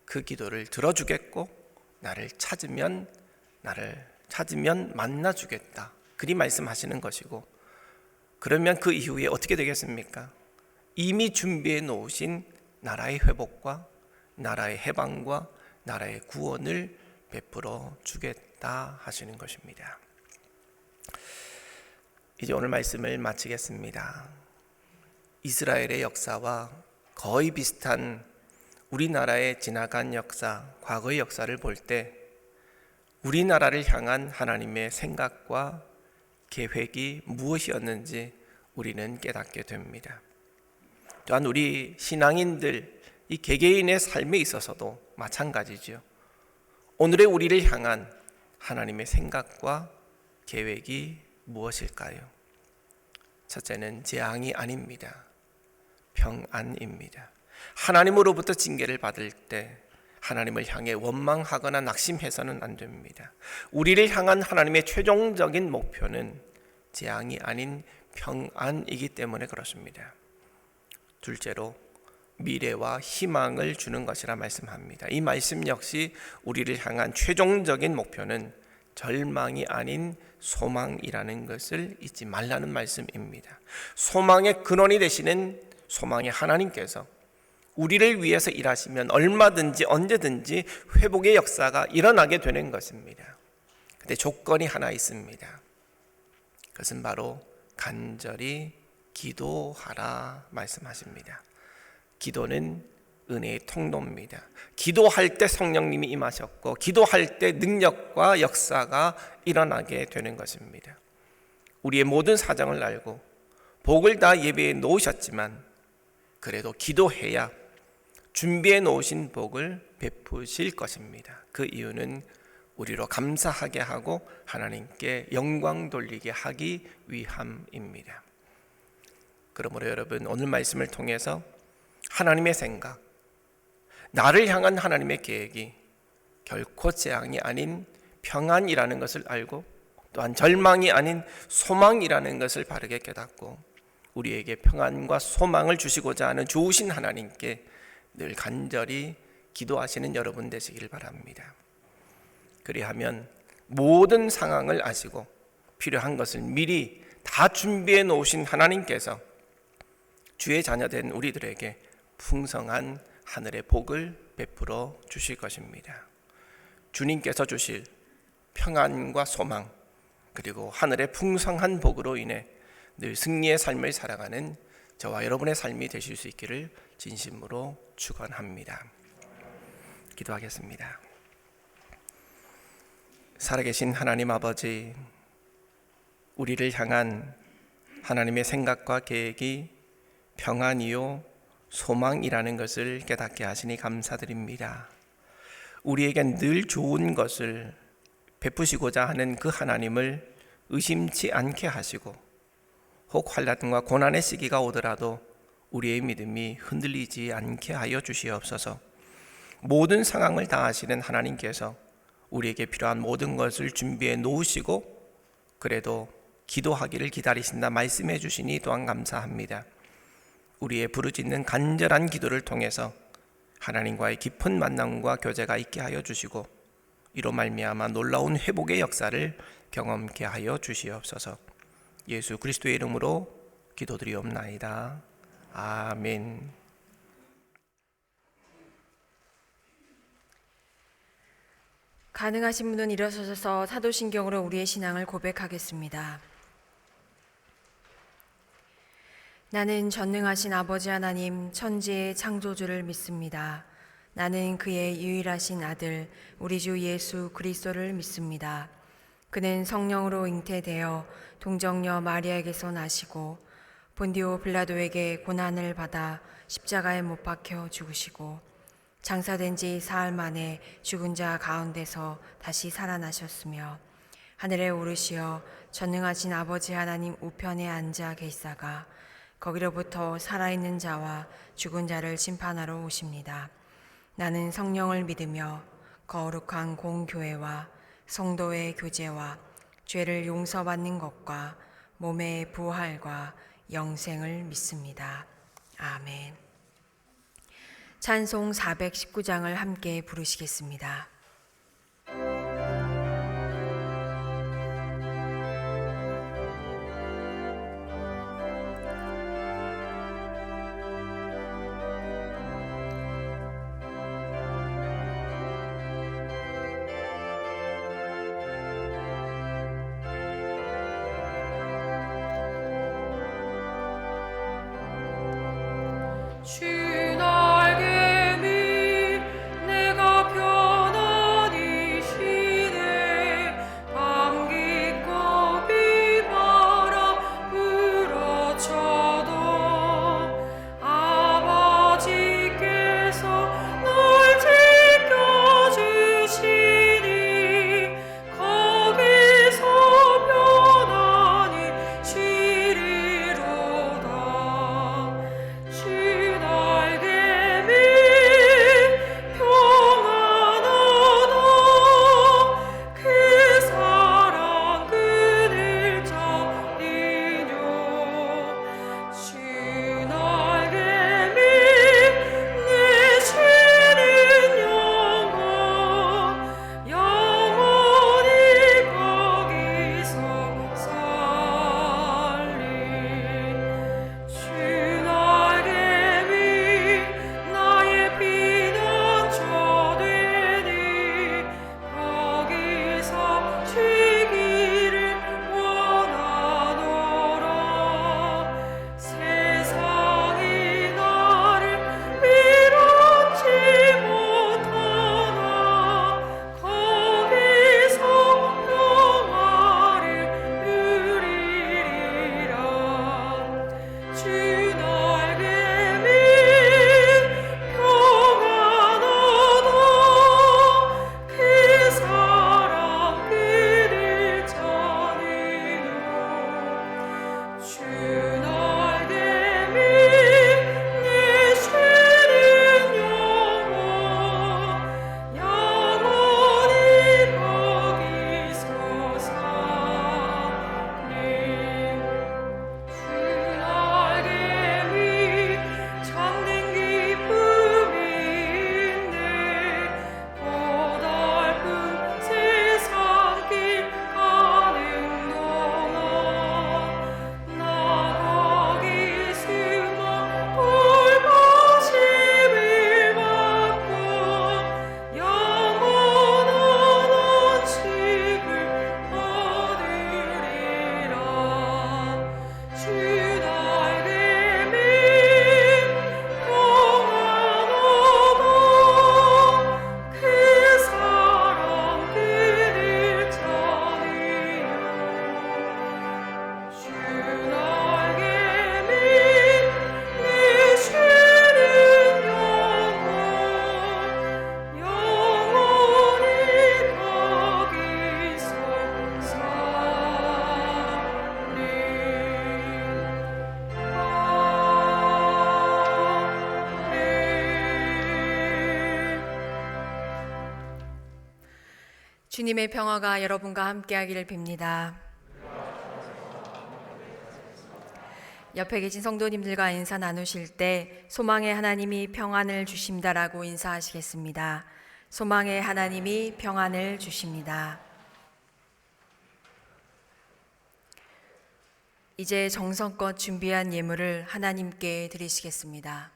그 기도를 들어주겠고 나를 찾으면 만나주겠다, 그리 말씀하시는 것이고, 그러면 그 이후에 어떻게 되겠습니까? 이미 준비해 놓으신 나라의 회복과 나라의 해방과 나라의 구원을 베풀어 주겠다 하시는 것입니다. 이제 오늘 말씀을 마치겠습니다. 이스라엘의 역사와 거의 비슷한 우리나라의 지나간 역사, 과거의 역사를 볼 때 우리나라를 향한 하나님의 생각과 계획이 무엇이었는지 우리는 깨닫게 됩니다. 또한 우리 신앙인들, 이 개개인의 삶에 있어서도 마찬가지죠. 오늘의 우리를 향한 하나님의 생각과 계획이 무엇일까요? 첫째는 재앙이 아닙니다. 평안입니다. 하나님으로부터 징계를 받을 때 하나님을 향해 원망하거나 낙심해서는 안 됩니다. 우리를 향한 하나님의 최종적인 목표는 재앙이 아닌 평안이기 때문에 그렇습니다. 둘째로 미래와 희망을 주는 것이라 말씀합니다. 이 말씀 역시 우리를 향한 최종적인 목표는 절망이 아닌 소망이라는 것을 잊지 말라는 말씀입니다. 소망의 근원이 되시는 소망의 하나님께서 우리를 위해서 일하시면 얼마든지 언제든지 회복의 역사가 일어나게 되는 것입니다. 그런데 조건이 하나 있습니다. 그것은 바로 간절히 기도하라 말씀하십니다. 기도는 은혜의 통로입니다. 기도할 때 성령님이 임하셨고 기도할 때 능력과 역사가 일어나게 되는 것입니다. 우리의 모든 사정을 알고 복을 다 예배해 놓으셨지만 그래도 기도해야 준비해 놓으신 복을 베푸실 것입니다. 그 이유는 우리로 감사하게 하고 하나님께 영광 돌리게 하기 위함입니다. 그러므로 여러분, 오늘 말씀을 통해서 하나님의 생각, 나를 향한 하나님의 계획이 결코 재앙이 아닌 평안이라는 것을 알고 또한 절망이 아닌 소망이라는 것을 바르게 깨닫고 우리에게 평안과 소망을 주시고자 하는 좋으신 하나님께 늘 간절히 기도하시는 여러분 되시길 바랍니다. 그리하면 모든 상황을 아시고 필요한 것을 미리 다 준비해 놓으신 하나님께서 주의 자녀된 우리들에게 풍성한 하늘의 복을 베풀어 주실 것입니다. 주님께서 주실 평안과 소망 그리고 하늘의 풍성한 복으로 인해 늘 승리의 삶을 살아가는 저와 여러분의 삶이 되실 수 있기를 진심으로 축원합니다. 기도하겠습니다. 살아계신 하나님 아버지, 우리를 향한 하나님의 생각과 계획이 평안이요 소망이라는 것을 깨닫게 하시니 감사드립니다. 우리에겐 늘 좋은 것을 베푸시고자 하는 그 하나님을 의심치 않게 하시고 혹 환난과 고난의 시기가 오더라도 우리의 믿음이 흔들리지 않게 하여 주시옵소서. 모든 상황을 다 아시는 하나님께서 우리에게 필요한 모든 것을 준비해 놓으시고 그래도 기도하기를 기다리신다 말씀해 주시니 또한 감사합니다. 우리의 부르짖는 간절한 기도를 통해서 하나님과의 깊은 만남과 교제가 있게 하여 주시고 이로 말미암아 놀라운 회복의 역사를 경험케 하여 주시옵소서. 예수 그리스도의 이름으로 기도드리옵나이다. 아멘. 가능하신 분은 일어서셔서 사도신경으로 우리의 신앙을 고백하겠습니다. 나는 전능하신 아버지 하나님 천지의 창조주를 믿습니다. 나는 그의 유일하신 아들 우리 주 예수 그리스도를 믿습니다. 그는 성령으로 잉태되어 동정녀 마리아에게서 나시고 본디오 빌라도에게 고난을 받아 십자가에 못 박혀 죽으시고 장사된 지 사흘 만에 죽은 자 가운데서 다시 살아나셨으며 하늘에 오르시어 전능하신 아버지 하나님 우편에 앉아 계시다가 거기로부터 살아있는 자와 죽은 자를 심판하러 오십니다. 나는 성령을 믿으며 거룩한 공교회와 성도의 교제와 죄를 용서받는 것과 몸의 부활과 영생을 믿습니다. 아멘. 찬송 419장을 함께 부르시겠습니다. 주 날개미 내가 편안히 쉬네 밤 깊고 비바람 불어쳐도 아버지께서 널 지켜주시니 거기서 편안히 쉬리로다. 주 날개미 평안하다 그 사랑 그늘 저리뇨. 주 날개미 내 쉬는 영혼 영원히 거기서 살리. 주 날개미 나의 피난처 되니 거기서 쉬기를 원하노라. 세상이 나를 밀어치 못하나 거기서 평화를 누리리라. 주 날개미 평안하다 그 사랑 그늘 저리뇨. 주 날개미 내 쉬는 영혼 영원히 거기서 살리. 주 날개미 참된 기쁨이 있네 고달픈 세상 길 가는 동안 나 거기 숨어 돌보심을 받고 영원한 안식을 얻으리라. 주 날개미 평안하다 그 사랑 그늘 저리요. 주 날개미 내 쉬는 영혼 영원히 거기서 주님의 평화가 여러분과 함께하기를 빕니다. 옆에 계신 성도님들과 인사 나누실 때 소망의 하나님이 평안을 주십니다라고 인사하시겠습니다. 소망의 하나님이 평안을 주십니다. 이제 정성껏 준비한 예물을 하나님께 드리시겠습니다.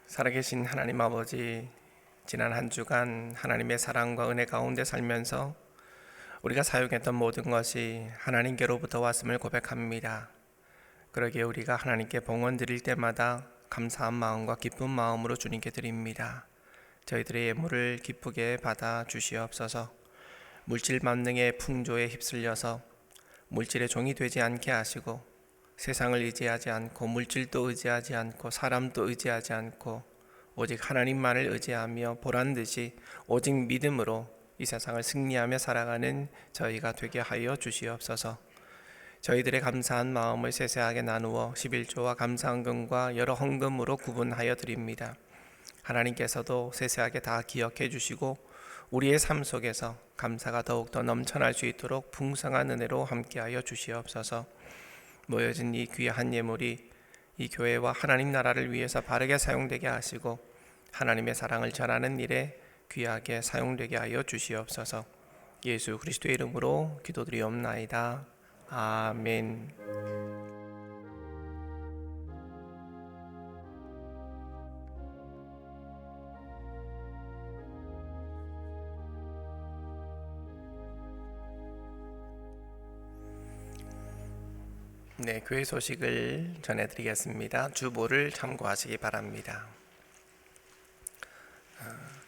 살아계신 하나님 아버지, 지난 한 주간 하나님의 사랑과 은혜 가운데 살면서 우리가 사용했던 모든 것이 하나님께로부터 왔음을 고백합니다. 그러기에 우리가 하나님께 봉헌 드릴 때마다 감사한 마음과 기쁜 마음으로 주님께 드립니다. 저희들의 예물을 기쁘게 받아 주시옵소서. 물질 만능의 풍조에 휩쓸려서 물질의 종이 되지 않게 하시고, 세상을 의지하지 않고 물질도 의지하지 않고 사람도 의지하지 않고 오직 하나님만을 의지하며 보란듯이 오직 믿음으로 이 세상을 승리하며 살아가는 저희가 되게 하여 주시옵소서. 저희들의 감사한 마음을 세세하게 나누어 11조와 감사헌금과 여러 헌금으로 구분하여 드립니다. 하나님께서도 세세하게 다 기억해 주시고 우리의 삶 속에서 감사가 더욱더 넘쳐날 수 있도록 풍성한 은혜로 함께하여 주시옵소서. 모여진 이 귀한 예물이 이 교회와 하나님 나라를 위해서 바르게 사용되게 하시고 하나님의 사랑을 전하는 일에 귀하게 사용되게 하여 주시옵소서. 예수 그리스도의 이름으로 기도드리옵나이다. 아멘. 네, 교회 소식을 전해드리겠습니다. 주보를 참고하시기 바랍니다.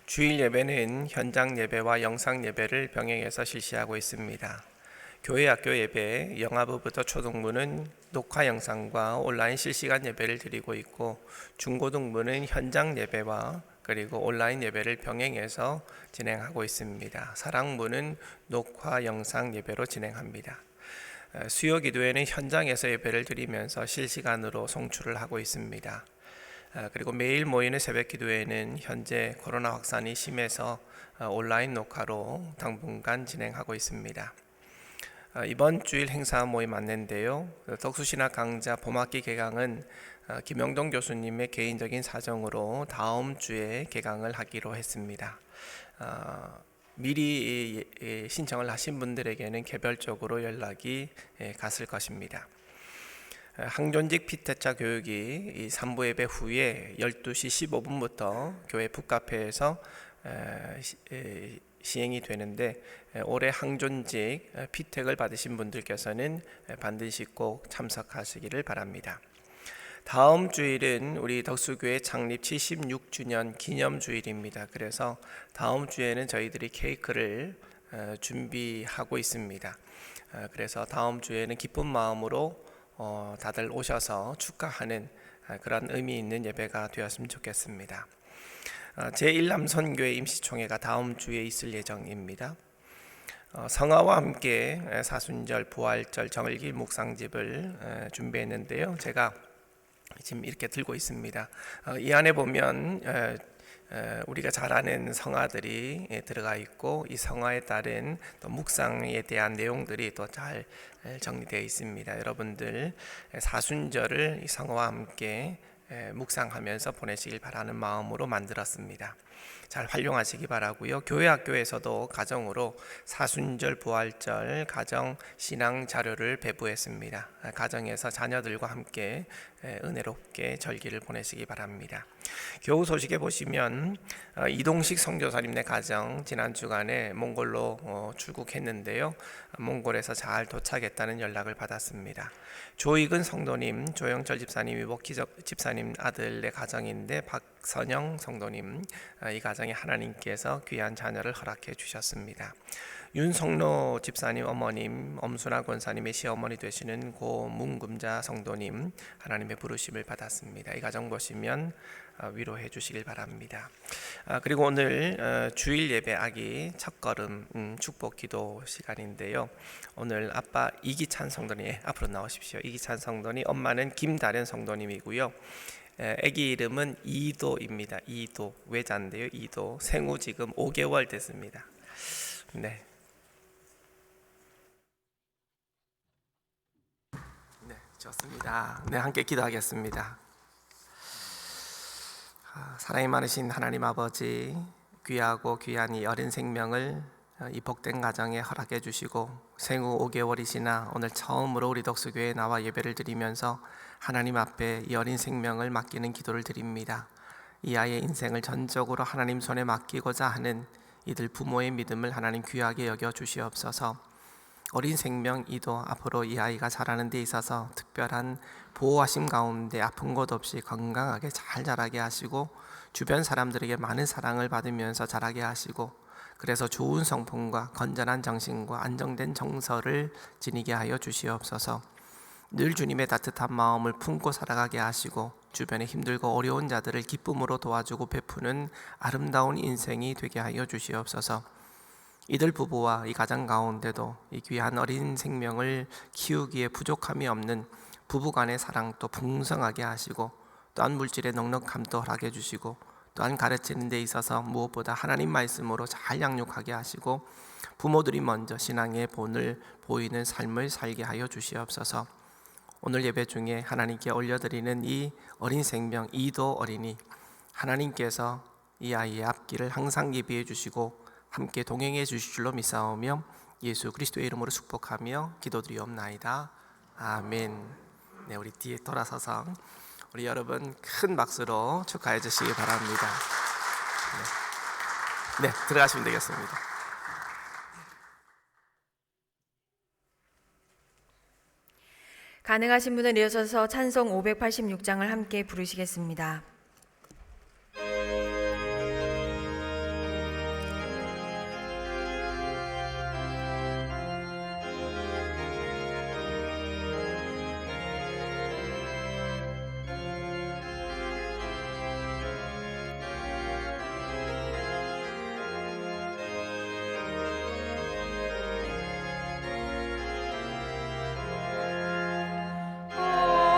주일 예배는 현장 예배와 영상 예배를 병행해서 실시하고 있습니다. 교회 학교 예배, 영아부부터 초등부는 녹화 영상과 온라인 실시간 예배를 드리고 있고, 중고등부는 현장 예배와 그리고 온라인 예배를 병행해서 진행하고 있습니다. 사랑부는 녹화 영상 예배로 진행합니다. 수요 기도회는 현장에서 예배를 드리면서 실시간으로 송출을 하고 있습니다. 그리고 매일 모이는 새벽 기도회는 현재 코로나 확산이 심해서 온라인 녹화로 당분간 진행하고 있습니다. 이번 주일 행사 모임 안내인데요. 덕수신학 강좌 봄학기 개강은 김영동 교수님의 개인적인 사정으로 다음 주에 개강을 하기로 했습니다. 미리 신청을 하신 분들에게는 개별적으로 연락이 갔을 것입니다. 항존직 피태자 교육이 3부 예배 후에 12시 15분부터 교회 북카페에서 시행이 되는데, 올해 항존직 피택을 받으신 분들께서는 반드시 꼭 참석하시기를 바랍니다. 다음 주일은 우리 덕수교회 창립 76주년 기념주일입니다. 그래서 다음 주에는 저희들이 케이크를 준비하고 있습니다. 그래서 다음 주에는 기쁜 마음으로 다들 오셔서 축하하는 그런 의미 있는 예배가 되었으면 좋겠습니다. 제1남선교회 임시총회가 다음 주에 있을 예정입니다. 성화와 함께 사순절, 부활절, 정일기 묵상집을 준비했는데요. 제가 지금 이렇게 들고 있습니다. 이 안에 보면 우리가 잘 아는 성화들이 들어가 있고, 이 성화에 따른 또 묵상에 대한 내용들이 또 잘 정리되어 있습니다. 여러분들 사순절을 이 성화와 함께 묵상하면서 보내시길 바라는 마음으로 만들었습니다. 잘 활용하시기 바라고요. 교회 학교에서도 가정으로 사순절, 부활절 가정 신앙 자료를 배부했습니다. 가정에서 자녀들과 함께 은혜롭게 절기를 보내시기 바랍니다. 교우 소식에 보시면 이동식 선교사님네 가정 지난 주간에 몽골로 출국했는데요. 몽골에서 잘 도착했다는 연락을 받았습니다. 조익은 성도님, 조영철 집사님, 이복희 집사님 아들의 가정인데 박선영 성도님, 이 가정에 하나님께서 귀한 자녀를 허락해 주셨습니다. 윤성로 집사님 어머님, 엄순아 권사님의 시어머니 되시는 고문금자 성도님, 하나님의 부르심을 받았습니다. 이 가정 보시면 위로해 주시길 바랍니다. 그리고 오늘 주일 예배 아기 첫걸음 축복 기도 시간인데요. 오늘 아빠 이기찬 성도님 앞으로 나오십시오. 이기찬 성도님, 엄마는 김다련 성도님이고요. 아기 이름은 이도입니다. 이도, 외자인데요. 이도, 생후 지금 5개월 됐습니다. 네. 좋습니다. 네, 함께 기도하겠습니다. 사랑이 많으신 하나님 아버지, 귀하고 귀한 이 어린 생명을 이 복된 가정에 허락해 주시고, 생후 5개월이시나 오늘 처음으로 우리 덕수교회에 나와 예배를 드리면서 하나님 앞에 이 어린 생명을 맡기는 기도를 드립니다. 이 아이의 인생을 전적으로 하나님 손에 맡기고자 하는 이들 부모의 믿음을 하나님 귀하게 여겨 주시옵소서. 어린 생명 이도 앞으로 이 아이가 자라는 데 있어서 특별한 보호하심 가운데 아픈 것 없이 건강하게 잘 자라게 하시고, 주변 사람들에게 많은 사랑을 받으면서 자라게 하시고, 그래서 좋은 성품과 건전한 정신과 안정된 정서를 지니게 하여 주시옵소서. 늘 주님의 따뜻한 마음을 품고 살아가게 하시고, 주변에 힘들고 어려운 자들을 기쁨으로 도와주고 베푸는 아름다운 인생이 되게 하여 주시옵소서. 이들 부부와 이 가정 가운데도 이 귀한 어린 생명을 키우기에 부족함이 없는 부부간의 사랑도 풍성하게 하시고, 또한 물질의 넉넉함도 허락해 주시고, 또한 가르치는 데 있어서 무엇보다 하나님 말씀으로 잘 양육하게 하시고, 부모들이 먼저 신앙의 본을 보이는 삶을 살게 하여 주시옵소서. 오늘 예배 중에 하나님께 올려드리는 이 어린 생명 이도 어린이, 하나님께서 이 아이의 앞길을 항상 예비해 주시고 함께 동행해 주실 줄로 믿사오며 예수 그리스도의 이름으로 축복하며 기도드리옵나이다. 아멘. 네, 우리 뒤에 돌아서서 우리 여러분 큰 박수로 축하해 주시기 바랍니다. 네, 들어가시면 되겠습니다. 가능하신 분은 일어서서 찬송 586장을 함께 부르시겠습니다.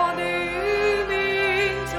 하늘 민족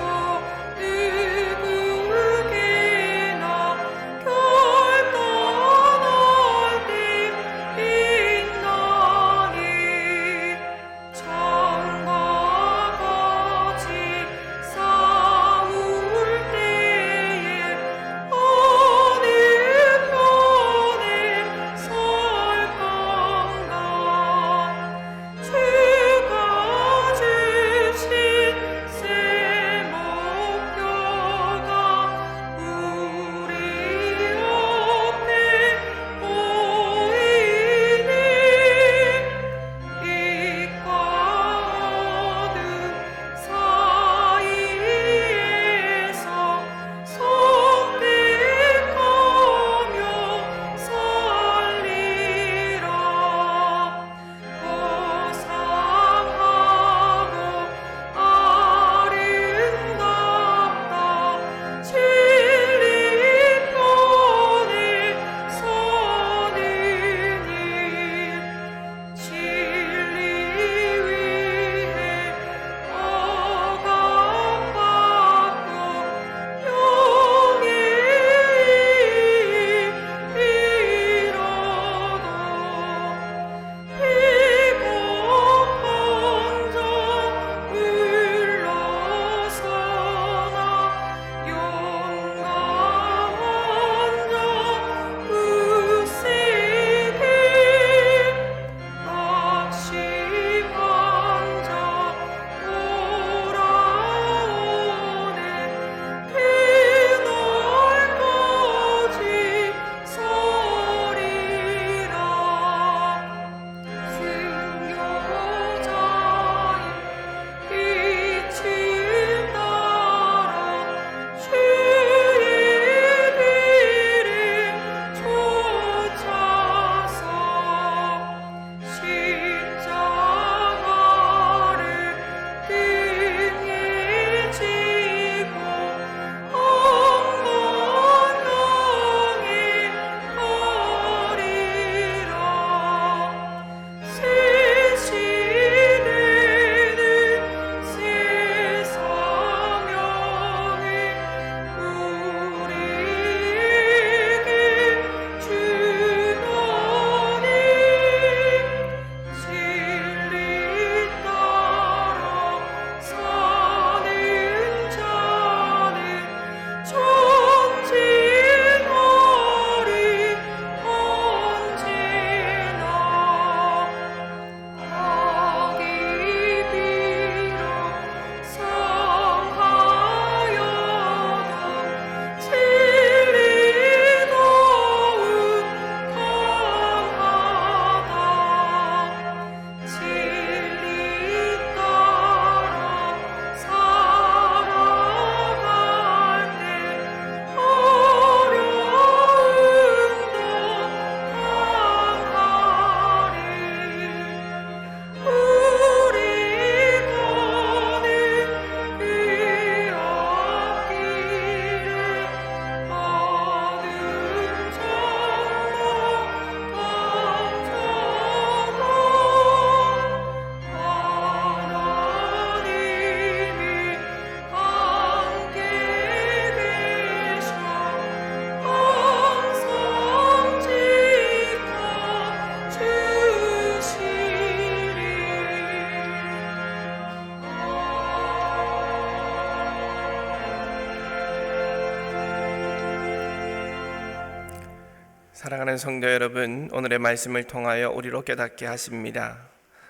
사랑하는 성도 여러분, 오늘의 말씀을 통하여 우리로 깨닫게 하십니다.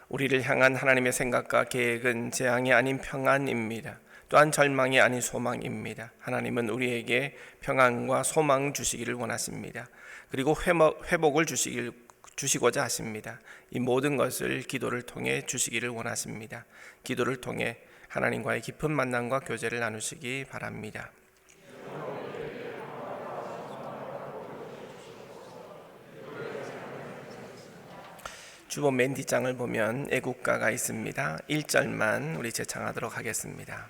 우리를 향한 하나님의 생각과 계획은 재앙이 아닌 평안입니다. 또한 절망이 아닌 소망입니다. 하나님은 우리에게 평안과 소망 주시기를 원하십니다. 그리고 회복을 주시고자 하십니다. 이 모든 것을 기도를 통해 주시기를 원하십니다. 기도를 통해 하나님과의 깊은 만남과 교제를 나누시기 바랍니다. 주보 맨 뒷장을 보면 애국가가 있습니다. 1절만 우리 재창하도록 하겠습니다.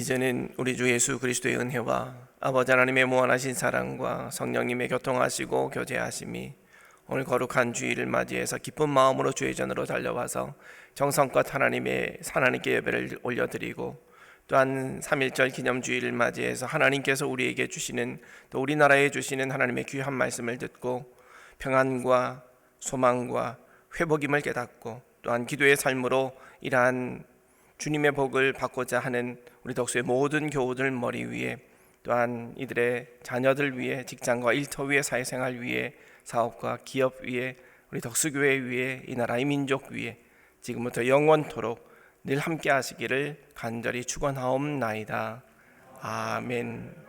이제는 우리 주 예수 그리스도의 은혜와 아버지 하나님의 무한하신 사랑과 성령님의 교통하시고 교제하심이 오늘 거룩한 주일을 맞이해서 기쁜 마음으로 주의 전으로 달려와서 정성껏 하나님께 예배를 올려드리고 또한 3.1절 기념주일을 맞이해서 하나님께서 우리에게 주시는 또 우리나라에 주시는 하나님의 귀한 말씀을 듣고 평안과 소망과 회복임을 깨닫고 또한 기도의 삶으로 이러한 주님의 복을 받고자 하는 우리 덕수의 모든 교우들 머리 위에 또한 이들의 자녀들 위에 직장과 일터 위에 사회생활 위에 사업과 기업 위에 우리 덕수교회 위에 이 나라의 민족 위에 지금부터 영원토록 늘 함께 하시기를 간절히 축원하옵나이다. 아멘.